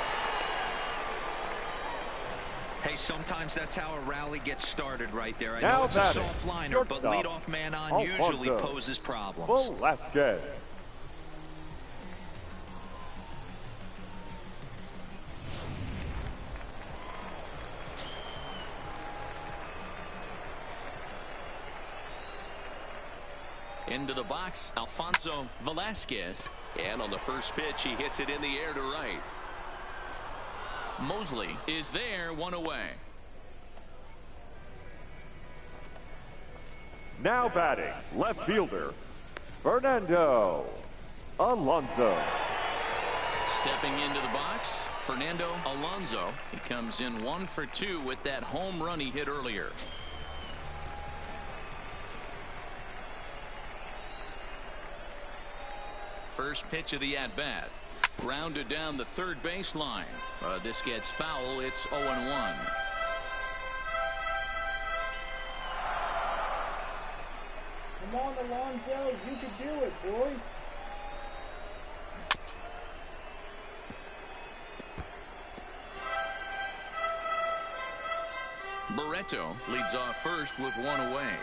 Hey, sometimes that's how a rally gets started right there. I Now know it's a batting, soft liner, but shortstop, leadoff man on usually Alfonso poses problems. Velasquez. Into the box, Alfonso Velasquez. And on the first pitch, he hits it in the air to right. Mosley is there, one away. Now batting, left fielder, Fernando Alonso. Stepping into the box, Fernando Alonso. He comes in 1 for 2 with that home run he hit earlier. First pitch of the at-bat. Grounded down the third baseline. This gets foul. It's 0-1. Come on, Alonso. You can do it, boy. Barreto leads off first with 1 away.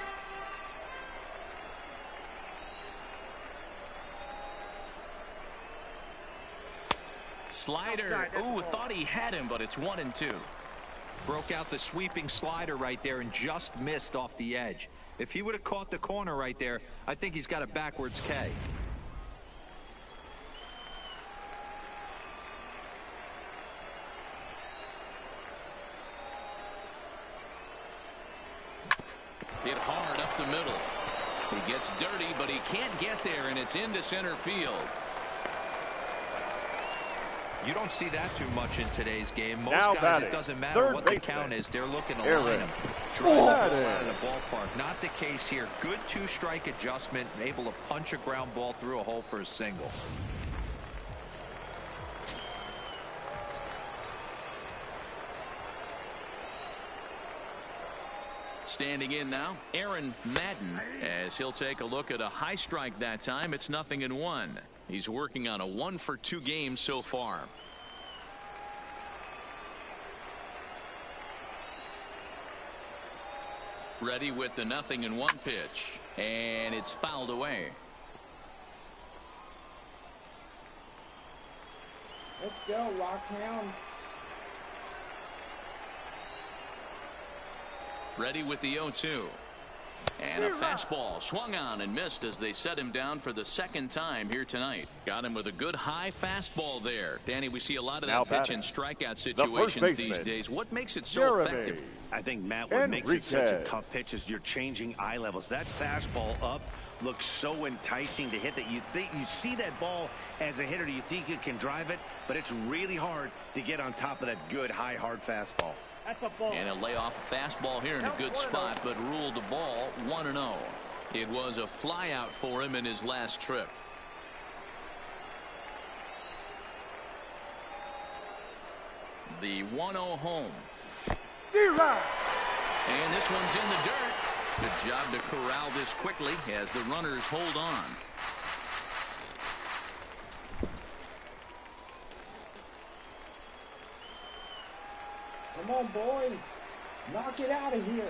Slider. Ooh, thought he had him, but it's 1-2. Broke out the sweeping slider right there and just missed off the edge. If he would have caught the corner right there, I think he's got a backwards K. Hit hard up the middle. He gets dirty, but he can't get there, and it's into center field. You don't see that too much in today's game. Most Now guys, batting, it doesn't matter third what the baseman, count is. They're looking to Aaron. line him. Drive the ball out Batting. of the ballpark. Not the case here. Good two-strike adjustment. Able to punch a ground ball through a hole for a single. Standing in now, Aaron Madden, as he'll take a look at a high strike that time. It's 0-1. He's working on a 1 for 2 game so far. Ready with the 0-1 pitch, and it's fouled away. Let's go, Rockhounds. Ready with the 0-2. And a fastball swung on and missed as they set him down for the second time here tonight. Got him with a good high fastball there. Danny, we see a lot of that pitch in strikeout situations these days. What makes it so effective? I think, Matt, what makes it such a tough pitch is you're changing eye levels. That fastball up looks so enticing to hit that you think you see that ball as a hitter. You think you can drive it, but it's really hard to get on top of that good high hard fastball. And he'll lay off a fastball here in a good spot, but ruled the ball 1-0. It was a fly out for him in his last trip. The 1-0 home. And this one's in the dirt. Good job to corral this quickly as the runners hold on. Come on, boys. Knock it out of here.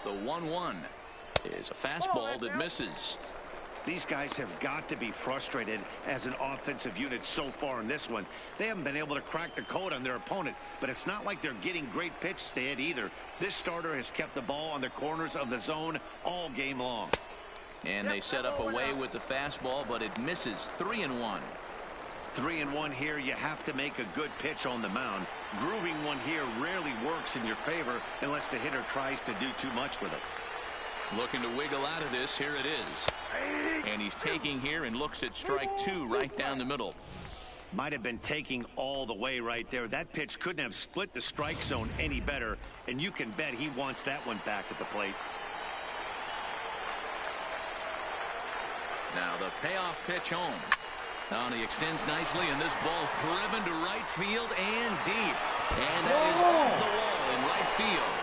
The 1-1 is a fastball that misses. These guys have got to be frustrated as an offensive unit so far in this one. They haven't been able to crack the code on their opponent, but it's not like they're getting great pitches to hit either. This starter has kept the ball on the corners of the zone all game long. And they set up away with the fastball, but it misses. 3-1. 3-1 here. You have to make a good pitch on the mound. Grooving one here rarely works in your favor unless the hitter tries to do too much with it. Looking to wiggle out of this. Here it is. And he's taking here and looks at strike 2 right down the middle. Might have been taking all the way right there. That pitch couldn't have split the strike zone any better, and you can bet he wants that one back at the plate. Now the payoff pitch home. Now he extends nicely, and this ball's driven to right field and deep. And that is off the wall in right field.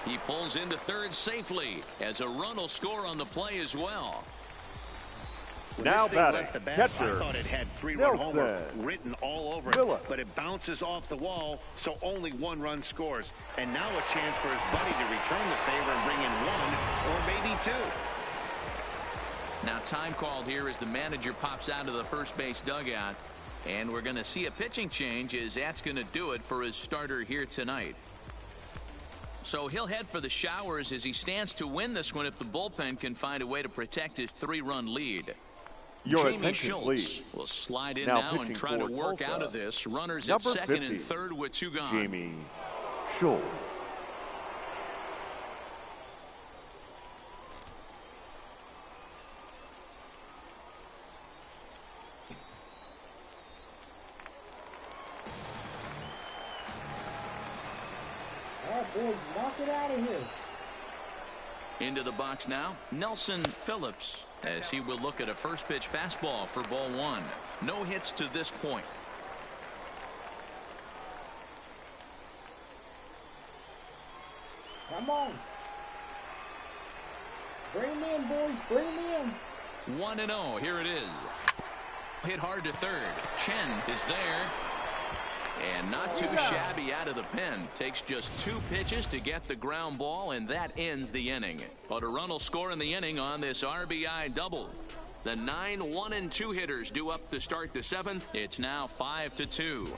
He pulls into third safely as a run will score on the play as well. When Now this thing batting, left the bat, catcher, I thought it had 3-run homer Nelson. written all over Miller. it, but it bounces off the wall, so only 1 run scores. And now a chance for his buddy to return the favor and bring in 1 or maybe 2. Now time called here as the manager pops out of the first base dugout. And we're going to see a pitching change as that's going to do it for his starter here tonight. So he'll head for the showers as he stands to win this one if the bullpen can find a way to protect his 3-run lead. Your Jamie attention, Schultz please. will slide in Now now and pitching try to for work Tulsa, out of this. Runners at number second 50, and third with 2 gone. Jamie Schultz. All right, boys, knock it out of here. Into the box now, Nelson Phillips, as he will look at a first pitch fastball for ball 1. No hits to this point. Come on. Bring him in, boys. Bring him in. 1-0. Here it is. Hit hard to third. Chen is there. And not too shabby out of the pen. Takes just 2 pitches to get the ground ball, and that ends the inning. But a run will score in the inning on this RBI double. The 9 1-2 hitters due up to start the 7th. It's now 5-2.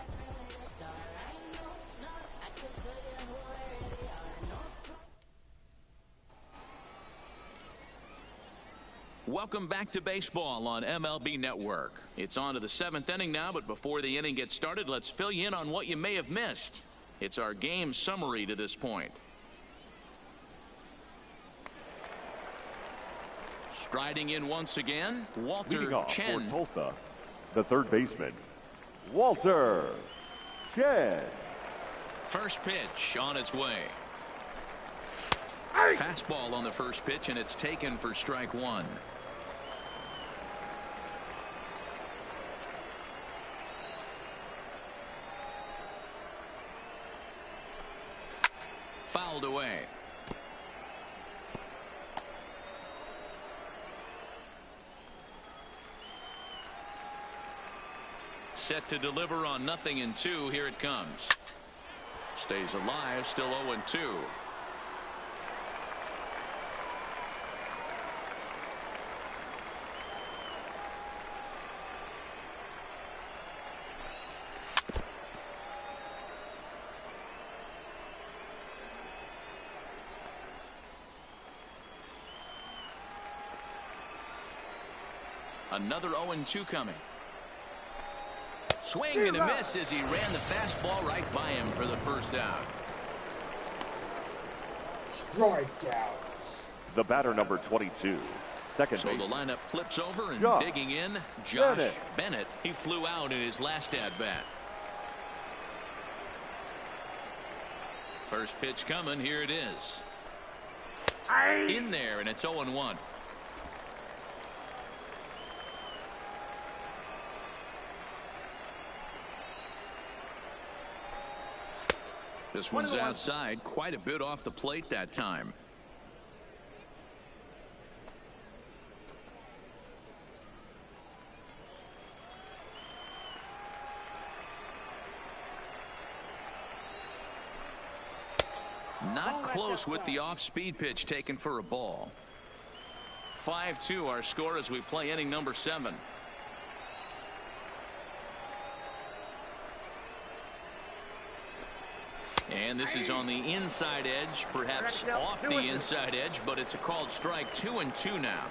Welcome back to baseball on MLB Network. It's on to the 7th inning now, but before the inning gets started, let's fill you in on what you may have missed. It's our game summary to this point. Striding in once again, Walter Leading off Chen. for Tulsa, the third baseman, Walter Chen. First pitch on its way. Fastball on the first pitch, and it's taken for strike 1. Fouled away. Set to deliver on 0-2. Here it comes. Stays alive, still 0-2. Another 0-2 coming. Swing and a miss as he ran the fastball right by him for the first out. Strikeout. The batter, number 22, second So baseman. the lineup flips over and Josh digging in, Josh Bennett. Bennett. He flew out in his last at-bat. First pitch coming. Here it is. In there, and it's 0-1. This one's outside, quite a bit off the plate that time. Not close with the off-speed pitch taken for a ball. 5-2 our score as we play inning number 7. And this is on the inside edge, perhaps off the inside edge, but it's a called strike. 2-2 now.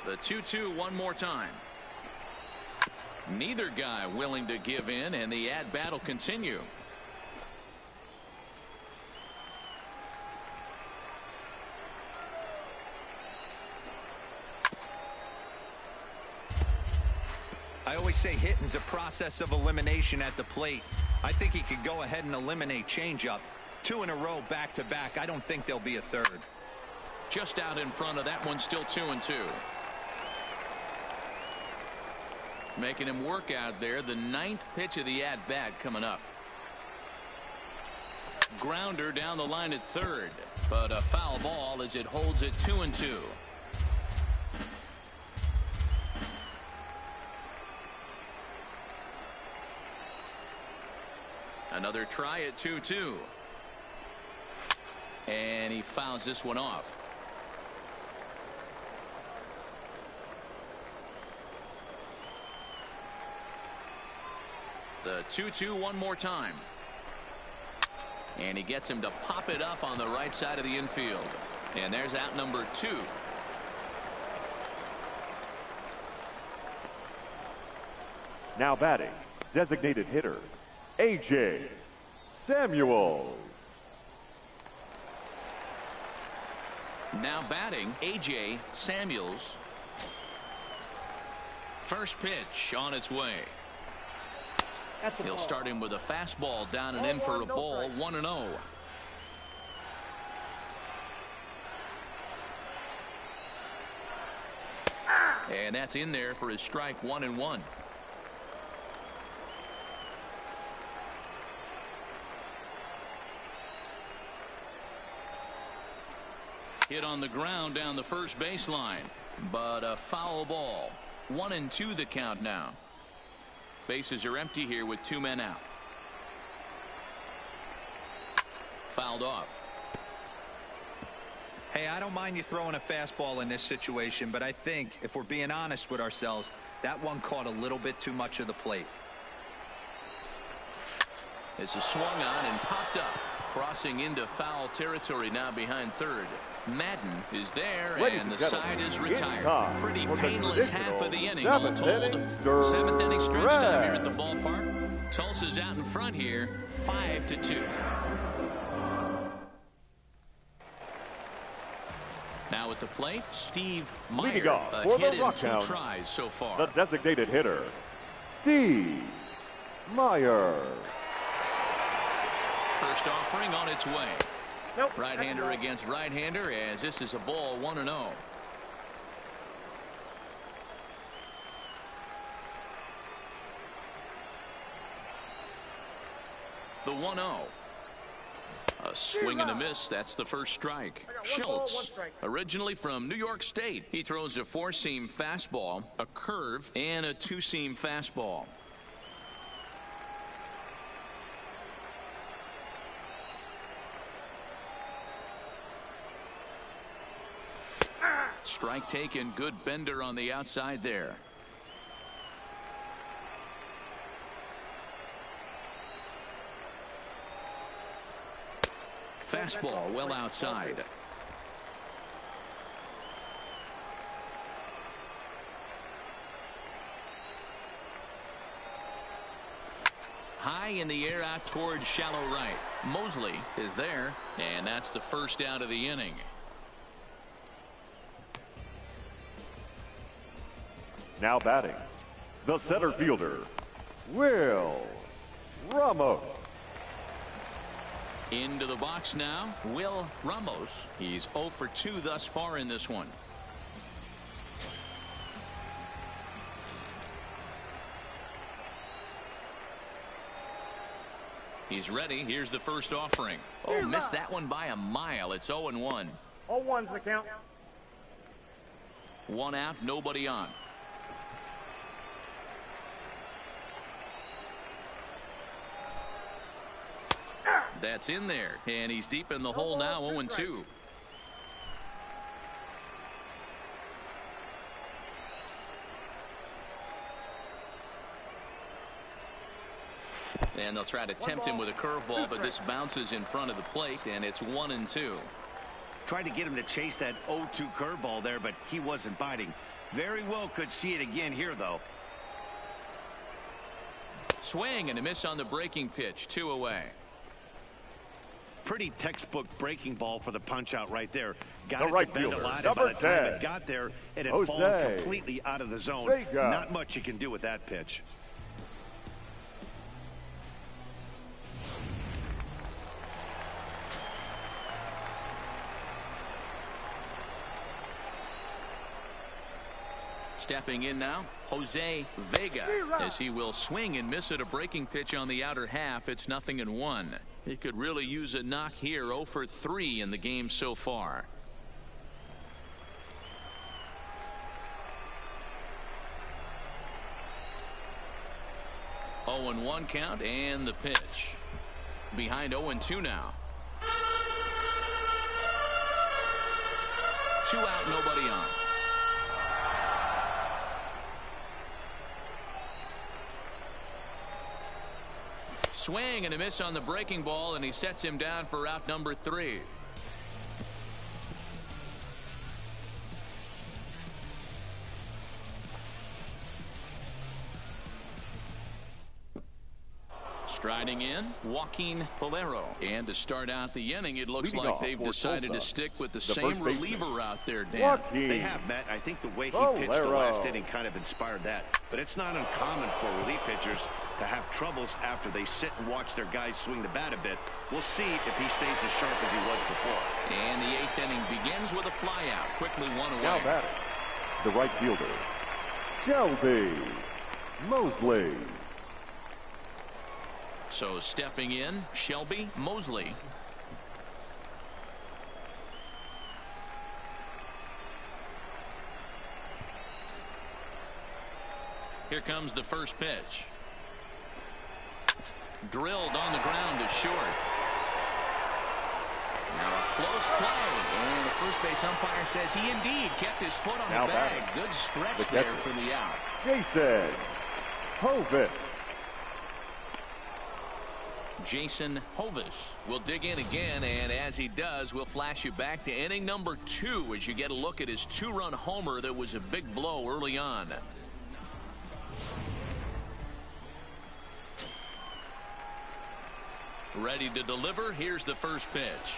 The 2-2 one more time. Neither guy willing to give in, and the at-bat will continue. I always say hitting's a process of elimination at the plate. I think he could go ahead and eliminate changeup. 2 in a row back-to-back. I don't think there'll be a third. Just out in front of that one, still 2-2. Making him work out there. The 9th pitch of the at-bat coming up. Grounder down the line at third, but a foul ball as it holds it 2-2. Another try at 2-2. And he fouls this one off. The 2-2 one more time. And he gets him to pop it up on the right side of the infield. And there's out number 2. Now batting, designated hitter, A.J. Samuels. Now batting, A.J. Samuels. First pitch on its way. He'll start him with a fastball down and in for a ball. 1-0. And that's in there for his strike. 1-1. Hit on the ground down the first baseline, but a foul ball. 1-2 the count now. Bases are empty here with 2 men out. Fouled off. Hey, I don't mind you throwing a fastball in this situation, but I think if we're being honest with ourselves, that one caught a little bit too much of the plate. This is swung on and popped up, crossing into foul territory now behind third. Madden is there, and the side is retired. Pretty painless half of the inning, all told. 7th inning stretch time here at the ballpark. Tulsa's out in front here, 5-2. Now at the plate, Steve Meyer. Leading off A for hit the in 2 Rockhounds, tries so far. the designated hitter, Steve Meyer. First offering on its way. Nope. Right-hander against right-hander, as this is a ball. 1-0. The 1-0. A swing and a miss. That's the first strike. Schultz, originally from New York State. He throws a 4-seam fastball, a curve, and a 2-seam fastball. Strike taken. Good bender on the outside there. Fastball well outside. High in the air out towards shallow right. Mosley is there, and that's the first out of the inning. Now batting, the center fielder, Will Ramos. Into the box now, Will Ramos. He's 0 for 2 thus far in this one. He's ready. Here's the first offering. Oh, missed that one by a mile. It's 0-1. 0-1's the count. 1 out, nobody on. That's in there, and he's deep in the hole now. 0-2. And they'll try to tempt him with a curveball, but this bounces in front of the plate, and it's 1-2. Tried to get him to chase that 0-2 curveball there, but he wasn't biting. Very well could see it again here, though. Swing and a miss on the breaking pitch. 2 away. Pretty textbook breaking ball for the punch out right there. Got The it right to bend fielder, a lot, number and by the time 10, it got there, it had Jose fallen completely out of the zone. Vega. Not much you can do with that pitch. Stepping in now, Jose Vega, as he will swing and miss at a breaking pitch on the outer half. It's 0-1. He could really use a knock here. 0 for 3 in the game so far. 0-1 count, and the pitch. Behind 0-2 now. 2 out, nobody on. Swing and a miss on the breaking ball, and he sets him down for out number 3. Striding in, Joaquin Polero. And to start out the inning, it looks like they've decided to stick with the same reliever out there, Dan. They have, Matt. I think the way he pitched the last inning kind of inspired that. But it's not uncommon for relief pitchers to have troubles after they sit and watch their guys swing the bat a bit. We'll see if he stays as sharp as he was before. And the 8th inning begins with a flyout. Quickly one away. Now batting, the right fielder, Shelby Mosley. So stepping in, Shelby Mosley. Here comes the first pitch. Drilled on the ground to short. Now a close play, and the first base umpire says he indeed kept his foot on the bag. Good stretch there for the out. Jason Hovis. Jason Hovis will dig in again, and as he does, we'll flash you back to inning number 2 as you get a look at his 2-run homer that was a big blow early on. Ready to deliver. Here's the first pitch.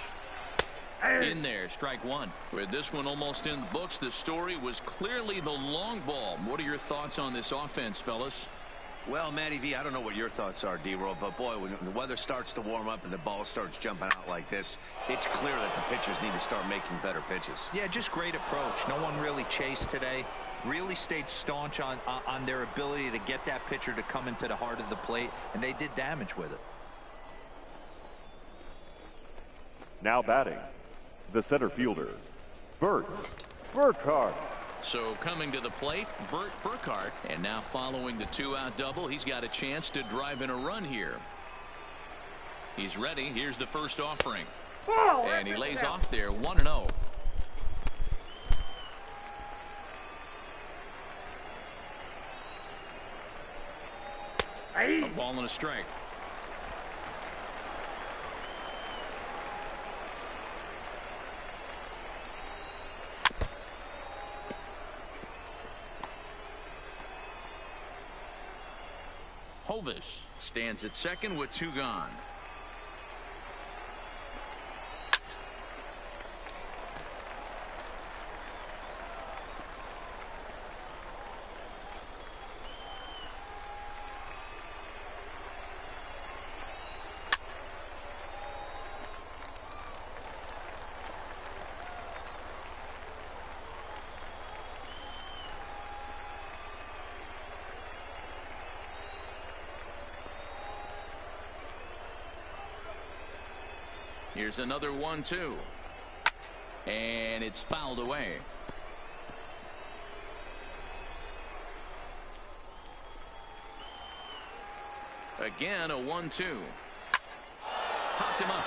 In there, strike 1. With this one almost in the books, the story was clearly the long ball. What are your thoughts on this offense, fellas? Well, Matty V, I don't know what your thoughts are, D-Roll, but boy, when the weather starts to warm up and the ball starts jumping out like this, it's clear that the pitchers need to start making better pitches. Yeah, just great approach. No one really chased today. Really stayed staunch on their ability to get that pitcher to come into the heart of the plate, and they did damage with it. Now batting, the center fielder, Bert Burkhardt. So coming to the plate, Bert Burkhardt, and now following the 2-out double, he's got a chance to drive in a run here. He's ready. Here's the first offering, and he lays off there. 1-0. A ball and a strike. Hovis stands at second with 2 gone. Here's another 1-2. And it's fouled away. Again, a 1-2. Popped him up.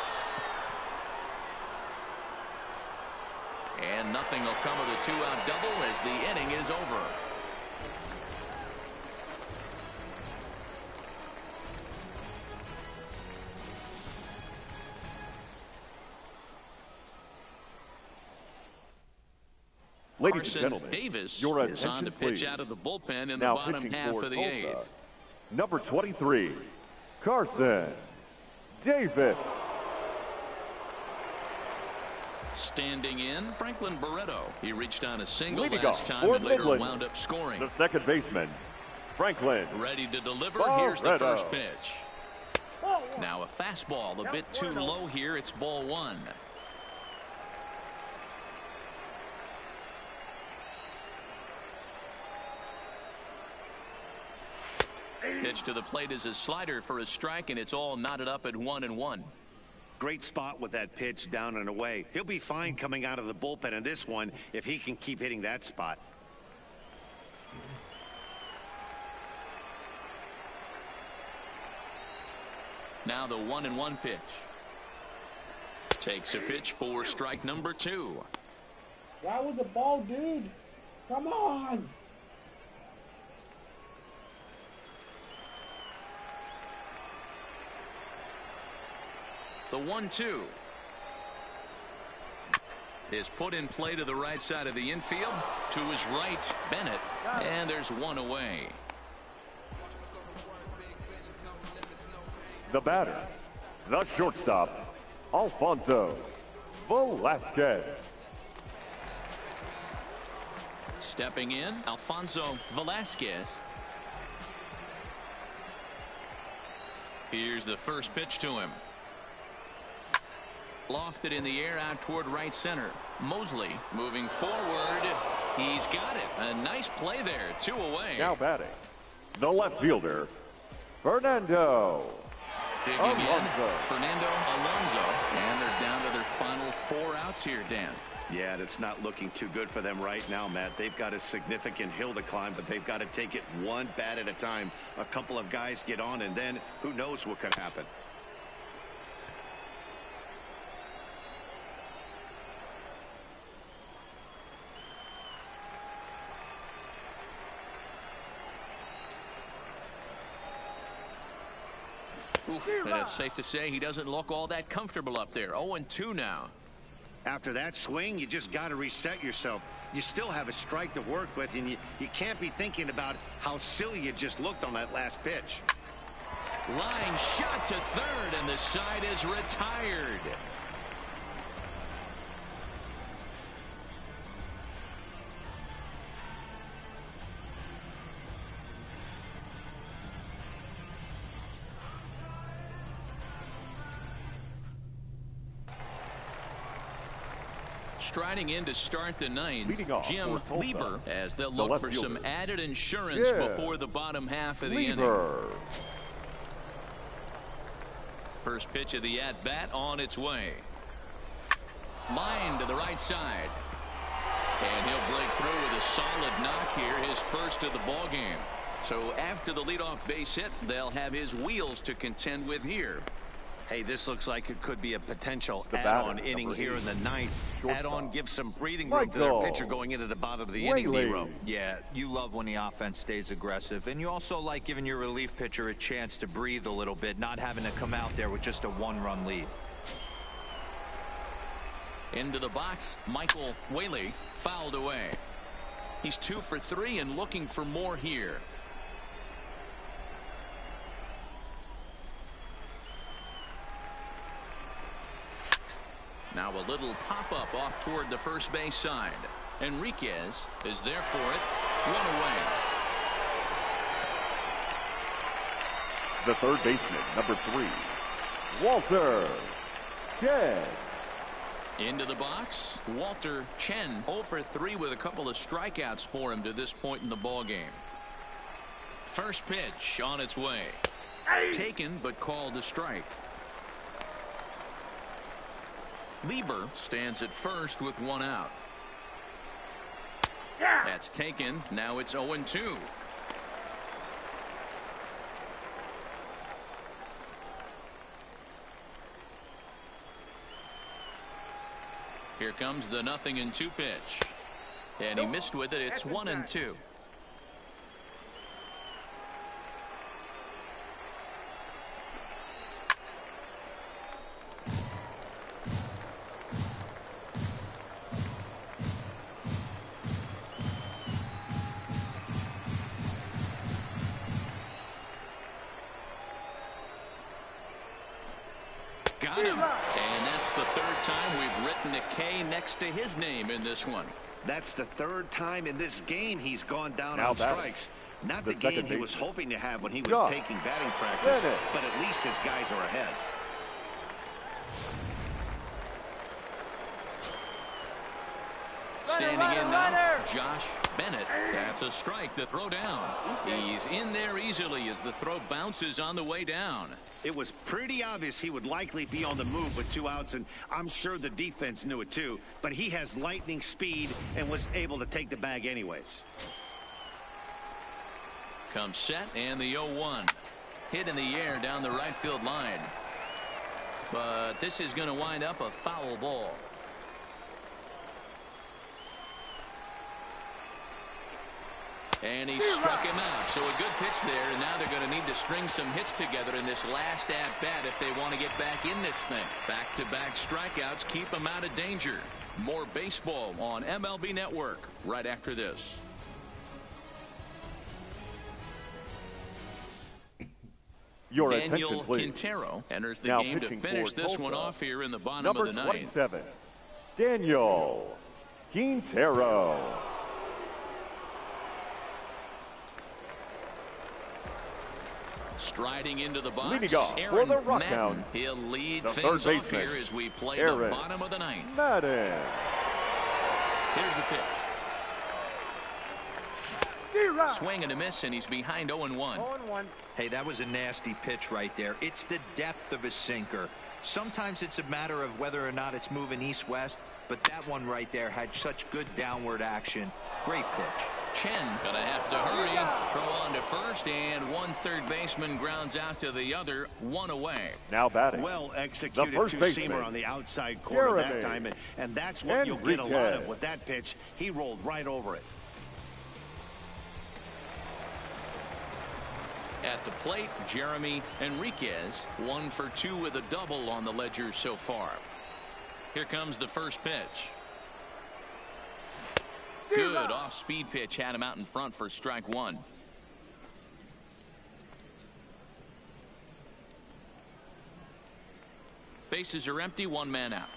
And nothing will come of the 2-out double as the inning is over. Ladies and gentlemen, Davis your is on to pitch out of the bullpen in the now bottom half of the 8th. Number 23, Carson Davis. Standing in, Franklin Barreto. He reached on a single Leading last off time and later Midland, wound up scoring. the second baseman, Franklin. Ready to deliver. Barreto. Here's the first pitch. Now a fastball a bit too low here. It's ball 1. Pitch to the plate is a slider for a strike, and it's all knotted up at 1-1. Great spot with that pitch down and away. He'll be fine coming out of the bullpen in this one if he can keep hitting that spot. Now the 1-1 pitch. Takes a pitch for strike number 2. That was a ball, dude. Come on. The 1-2 is put in play to the right side of the infield. To his right, Bennett. And there's one away. The batter, the shortstop, Alfonso Velasquez. Stepping in, Alfonso Velasquez. Here's the first pitch to him. Lofted in the air out toward right center. Mosley moving forward. He's got it. A nice play there. 2 away. Now batting, the left fielder, Fernando Digging Alonso. in, Fernando Alonso. And they're down to their final 4 outs here, Dan. Yeah, that's not looking too good for them right now, Matt. They've got a significant hill to climb, but they've got to take it one bat at a time. A couple of guys get on, and then who knows what could happen. Oof, and it's safe to say he doesn't look all that comfortable up there. 0-2 now. After that swing, you just got to reset yourself. You still have a strike to work with, and you can't be thinking about how silly you just looked on that last pitch. Line shot to third, and the side is retired. Striding in to start the 9th, Jim Lieber, as they'll look for some added insurance before the bottom half of the inning. First pitch of the at-bat on its way. Line to the right side. And he'll break through with a solid knock here, his first of the ball game. So after the leadoff base hit, they'll have his wheels to contend with here. Hey, this looks like it could be a potential add-on inning here in the 9th. Add-on gives some breathing room to their pitcher going into the bottom of the inning, Nero. Yeah, you love when the offense stays aggressive, and you also like giving your relief pitcher a chance to breathe a little bit, not having to come out there with just a 1-run lead. Into the box, Michael Whaley fouled away. He's 2 for 3 and looking for more here. Now a little pop-up off toward the first base side. Enriquez is there for it. 1 away. The third baseman, number 3, Walter Chen. Into the box, Walter Chen, 0 for 3 with a couple of strikeouts for him to this point in the ball game. First pitch on its way. Taken but called a strike. Lieber stands at first with 1 out. That's taken. Now it's 0-2. Here comes the 0-2 pitch. And he missed with it. It's 1-2. Got him. And that's the 3rd time we've written a K next to his name in this one. That's the 3rd time in this game he's gone down on strikes. Not the game he was hoping to have when he was taking batting practice, but at least his guys are ahead. standing in now, Josh Bennett. That's a strike to throw down. He's in there easily as the throw bounces on the way down. It was pretty obvious he would likely be on the move with 2 outs, and I'm sure the defense knew it too, but he has lightning speed and was able to take the bag anyways. Comes set, and the 0-1. Hit in the air down the right field line. But this is going to wind up a foul ball. And he struck him out. So a good pitch there, and now they're going to need to string some hits together in this last at-bat if they want to get back in this thing. Back-to-back strikeouts keep them out of danger. More baseball on MLB Network right after this. Your Daniel attention, please. Quintero enters the Now game to pitching finish for this Tulsa, one off here in the bottom number of the ninth. 27, Daniel Quintero. Striding into the box, Leading off Aaron for the Madden. Rockhounds, He'll lead the things third off here baseman, as we play Aaron the bottom of the ninth. Madden. Here's the pitch. Swing and a miss, and he's behind 0-1. Hey, that was a nasty pitch right there. It's the depth of a sinker. Sometimes it's a matter of whether or not it's moving east-west, but that one right there had such good downward action. Great pitch. Chen gonna have to hurry. Throw on to first, and one third baseman grounds out to the other, one away. Now batting. Well The executed first two-seamer baseman, on the outside corner that Jeremy time, and that's what you'll get a lot of Enriquez. with that pitch. He rolled right over it. At the plate, Jeremy Enriquez, 1 for 2 with a double on the ledger so far. Here comes the first pitch. Good off-speed pitch, had him out in front for strike 1. Bases are empty, 1 man out.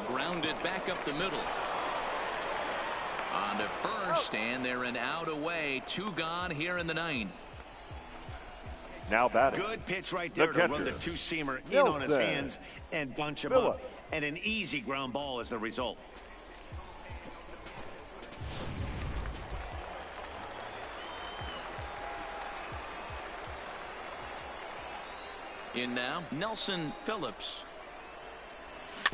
Grounded back up the middle. On to first, and they're an out away. 2 gone here in the ninth. Now batting. Good pitch right there to run the two-seamer in on his hands and bunch him up. And an easy ground ball is the result. In now, Nelson Phillips.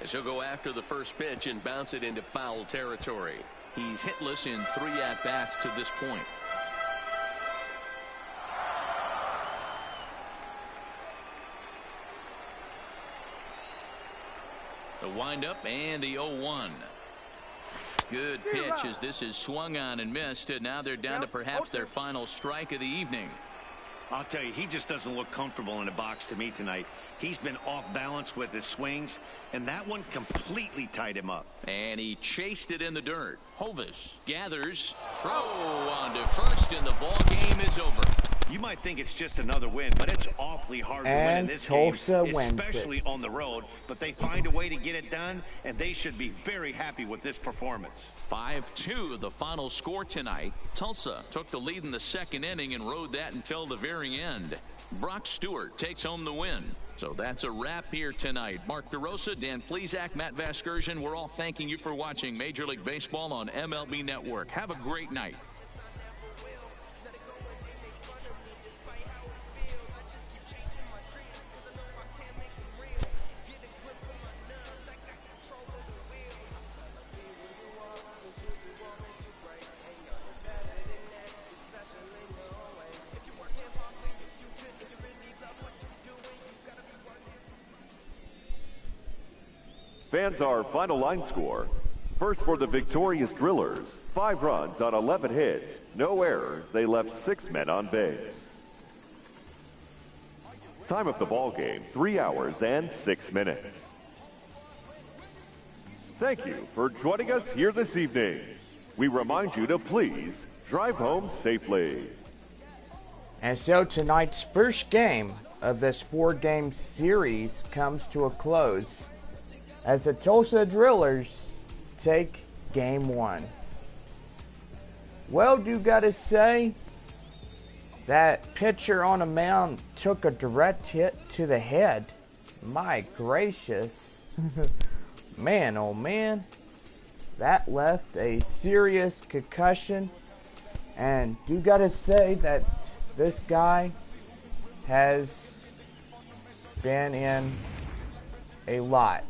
As he'll go after the first pitch and bounce it into foul territory. He's hitless in 3 at-bats to this point. The windup and the 0-1. Good pitch as this is swung on and missed, and now they're down to perhaps their final strike of the evening. I'll tell you, he just doesn't look comfortable in the box to me tonight. He's been off balance with his swings, and that one completely tied him up. And he chased it in the dirt. Hovis gathers, throw on to first, and the ball game is over. You might think it's just another win, but it's awfully hard to win in this Tulsa game, wins especially on the road. But they find a way to get it done, and they should be very happy with this performance. 5-2 the final score tonight. Tulsa took the lead in the second inning and rode that until the very end. Brock Stewart takes home the win. So that's a wrap here tonight. Mark DeRosa, Dan Plesac, Matt Vasgersian, we're all thanking you for watching Major League Baseball on MLB Network. Have a great night. Fans, our final line score. First for the victorious Drillers. 5 runs on 11 hits. No errors. They left 6 men on base. Time of the ball game, 3 hours and 6 minutes. Thank you for joining us here this evening. We remind you to please drive home safely. And so tonight's first game of this 4-game series comes to a close as the Tulsa Drillers take Game 1. Well, do gotta say, That pitcher on the mound took a direct hit to the head. My gracious. Man, oh man. That left a serious concussion. And do gotta say that this guy has been in a lot.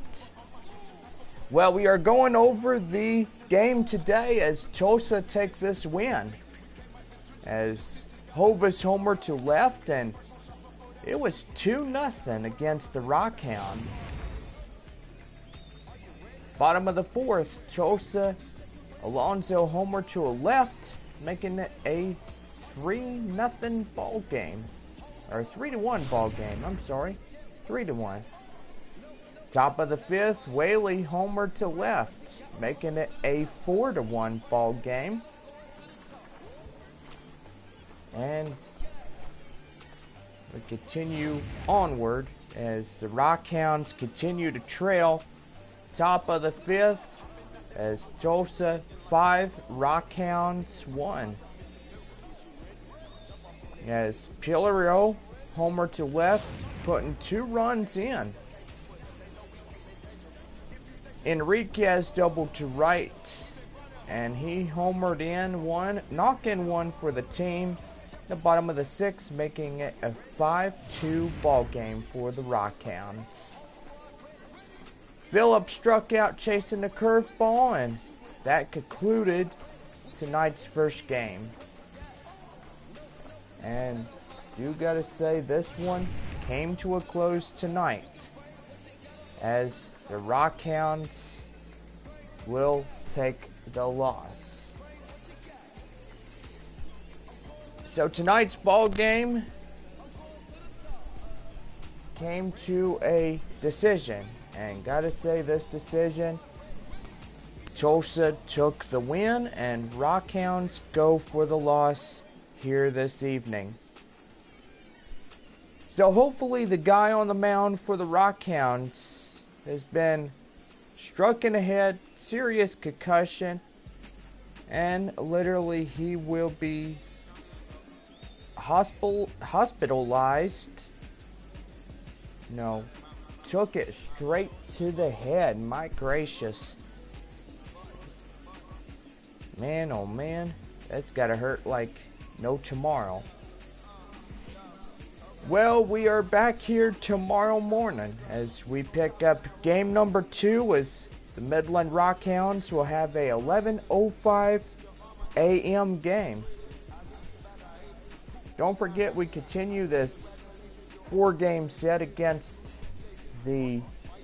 Well, we are going over the game today as Tulsa takes this win. As Hovis homer to left, and it was 2-0 against the Rockhounds. Bottom of the fourth, Tulsa, Alonso homer to a left, making it a 3-0 ball game. Or 3-1 ball game, I'm sorry. 3-1. Top of the fifth, Whaley homer to left, making it a 4-1 ball game. And we continue onward as the Rockhounds continue to trail. Top of the fifth as Tulsa 5, Rockhounds 1. As Pilario homer to left, putting 2 runs in. Enriquez doubled to right, and he homered in one, knocking one for the team. The bottom of the sixth, making it a 5-2 ball game for the Rockhounds. Phillips struck out chasing the curveball, and that concluded tonight's first game. And you gotta say this one came to a close tonight, as the Rockhounds will take the loss. So tonight's ball game came to a decision, and gotta say this decision, Tulsa took the win and Rockhounds go for the loss here this evening. So hopefully the guy on the mound for the Rockhounds has been struck in the head, serious concussion, and literally he will be hospitalized. No, took it straight to the head. My gracious. Man, oh man, that's gotta hurt like no tomorrow. Well, we are back here tomorrow morning as we pick up game number 2 as the Midland Rockhounds will have a 11:05 a.m. game. Don't forget, we continue this 4-game set against the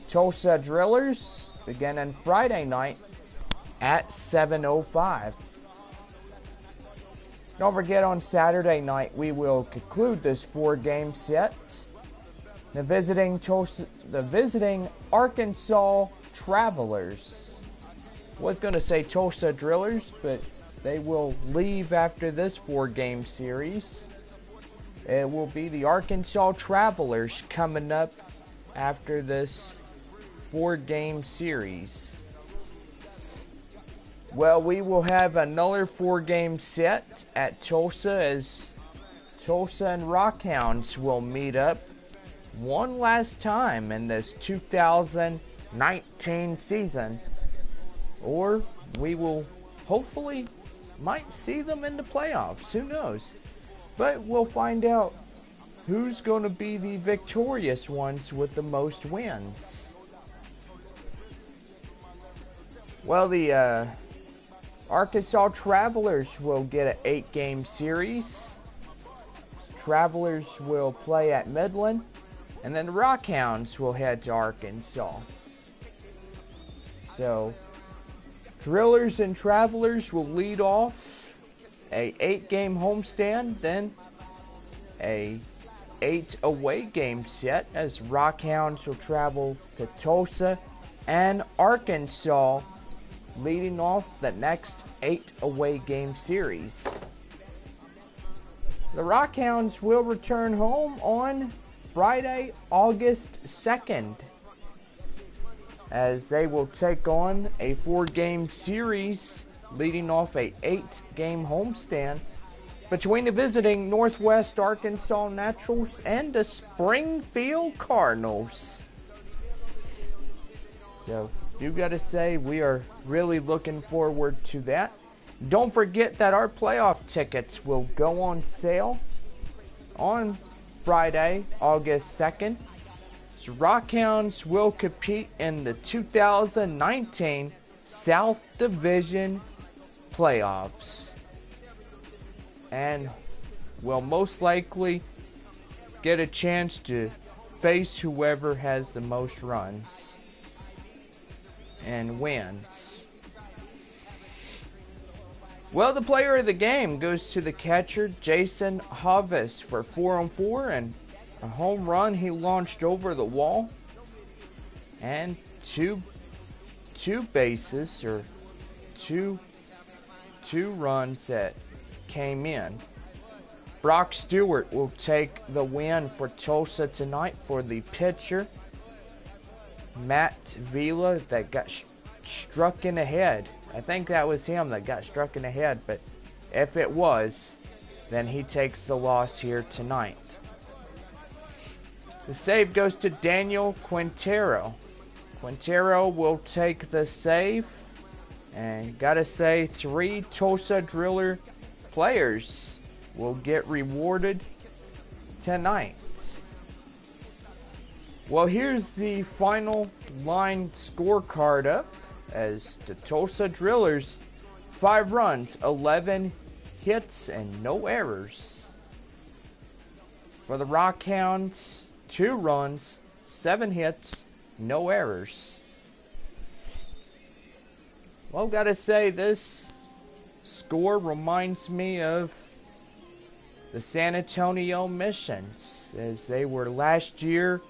Tulsa Drillers beginning Friday night at 7:05. Don't forget, on Saturday night we will conclude this 4-game set. The visiting Arkansas Travelers. Was going to say Tulsa Drillers, but they will leave after this 4-game series. It will be the Arkansas Travelers coming up after this 4-game series. Well, we will have another 4-game set at Tulsa as Tulsa and Rockhounds will meet up one last time in this 2019 season. Or we will hopefully might see them in the playoffs. Who knows? But we'll find out who's going to be the victorious ones with the most wins. Well, the Arkansas Travelers will get an 8-game series. Travelers will play at Midland, and then the Rockhounds will head to Arkansas. So, Drillers and Travelers will lead off a 8-game homestand, then a 8 away game set as Rockhounds will travel to Tulsa and Arkansas, leading off the next 8 away game series. The Rockhounds will return home on Friday, August 2nd, as they will take on a 4-game series leading off a 8-game homestand between the visiting Northwest Arkansas Naturals and the Springfield Cardinals. So, you gotta say, we are really looking forward to that. Don't forget that our playoff tickets will go on sale on Friday, August 2nd. So Rockhounds will compete in the 2019 South Division playoffs, and will most likely get a chance to face whoever has the most runs and wins. Well, the player of the game goes to the catcher, Jason Hovis, for 4-on-4 and a home run he launched over the wall, and two bases, or two runs that came in. Brock Stewart will take the win for Tulsa tonight for the pitcher, Matt Vila, that got struck in the head. I think that was him that got struck in the head, but if it was, then he takes the loss here tonight. The save goes to Daniel Quintero. Quintero will take the save, and gotta say, 3 Tulsa Driller players will get rewarded tonight. Well, here's the final line scorecard up, as the Tulsa Drillers, 5 runs, 11 hits, and no errors. For the Rockhounds, 2 runs, 7 hits, no errors. Well, gotta say, this score reminds me of the San Antonio Missions, as they were last year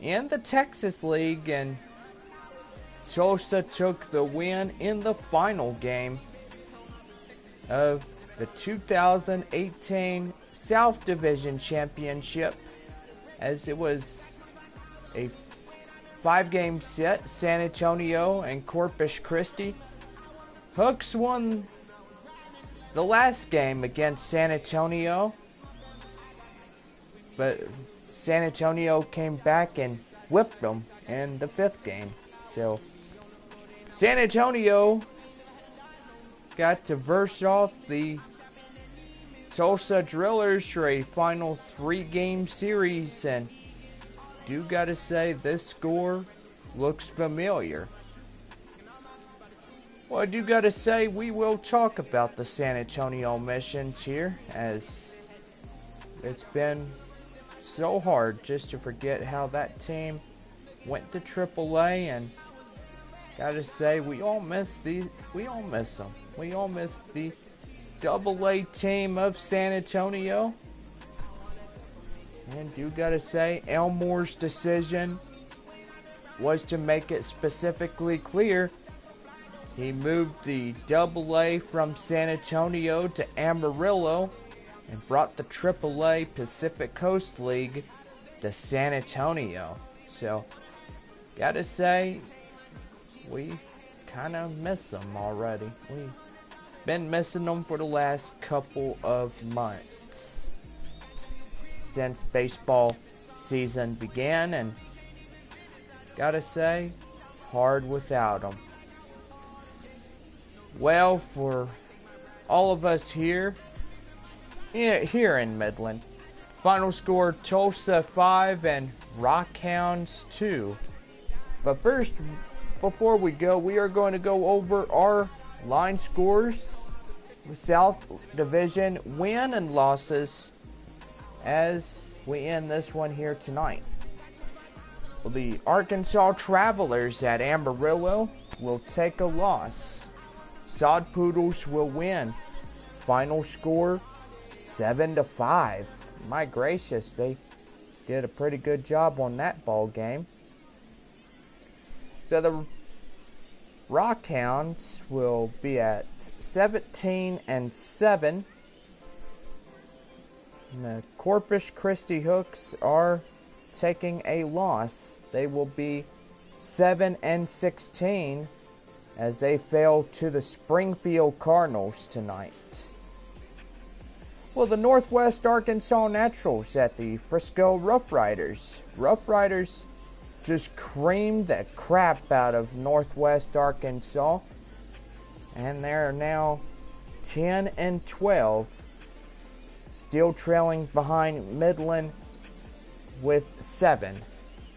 in the Texas League, and Tulsa took the win in the final game of the 2018 South Division Championship, as it was a 5-game set. San Antonio and Corpus Christi. Hooks won the last game against San Antonio, but San Antonio came back and whipped them in the 5th game. So San Antonio got to verse off the Tulsa Drillers for a final 3-game series, and do gotta say, this score looks familiar. Well, I do gotta say, we will talk about the San Antonio Missions here, as it's been so hard just to forget how that team went to AAA, and gotta say, we all miss them. We all miss the AA team of San Antonio. And you gotta say, Elmore's decision was to make it specifically clear. He moved the AA from San Antonio to Amarillo and brought the AAA Pacific Coast League to San Antonio. So, gotta say, we kind of miss them already. We've been missing them for the last couple of months since baseball season began, and gotta say, hard without them. Well, for all of us here in Midland, final score Tulsa 5 and Rockhounds 2. But first, before we go, we are going to go over our line scores, South Division win and losses, as we end this one here tonight. Well, the Arkansas Travelers at Amarillo will take a loss. Sod Poodles will win. Final score 7-5. My gracious, they did a pretty good job on that ball game. So the Rockhounds will be at 17-7. The Corpus Christi Hooks are taking a loss. They will be 7-16 as they fell to the Springfield Cardinals tonight. Well, the Northwest Arkansas Naturals at the Frisco Rough Riders. Rough Riders just creamed the crap out of Northwest Arkansas, and they're now 10-12, still trailing behind Midland with 7.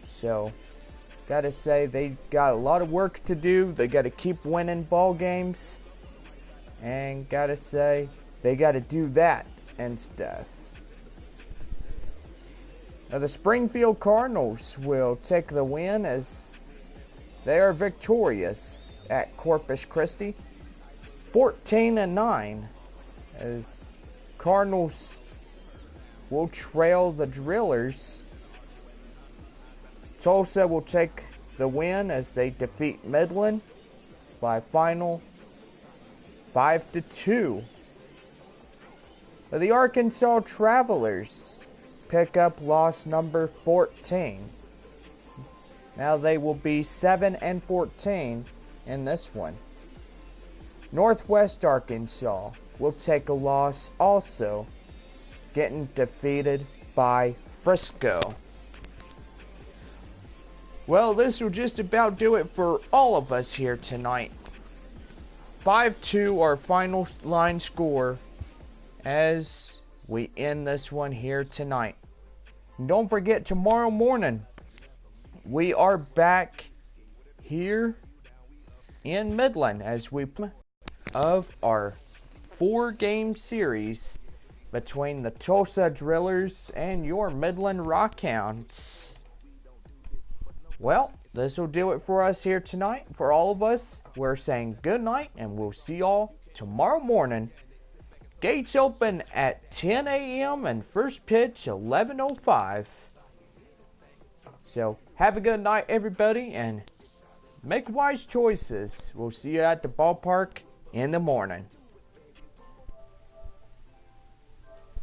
So, gotta say, they got a lot of work to do. They gotta keep winning ball games, and gotta say, they gotta do that and stuff. Now, the Springfield Cardinals will take the win as they are victorious at Corpus Christi, 14-9, as Cardinals will trail the Drillers. Tulsa will take the win as they defeat Midland by final 5-2. The Arkansas Travelers pick up loss number 14. Now they will be 7-14 in this one. Northwest Arkansas will take a loss also, getting defeated by Frisco. Well, this will just about do it for all of us here tonight. 5-2 our final line score as we end this one here tonight. And don't forget, tomorrow morning we are back here in Midland as we play of our 4-game series between the Tulsa Drillers and your Midland Rockhounds. Well, this will do it for us here tonight. For all of us, we're saying good night, and we'll see y'all tomorrow morning. Gates open at 10 a.m. and first pitch 11:05. So, have a good night, everybody, and make wise choices. We'll see you at the ballpark in the morning.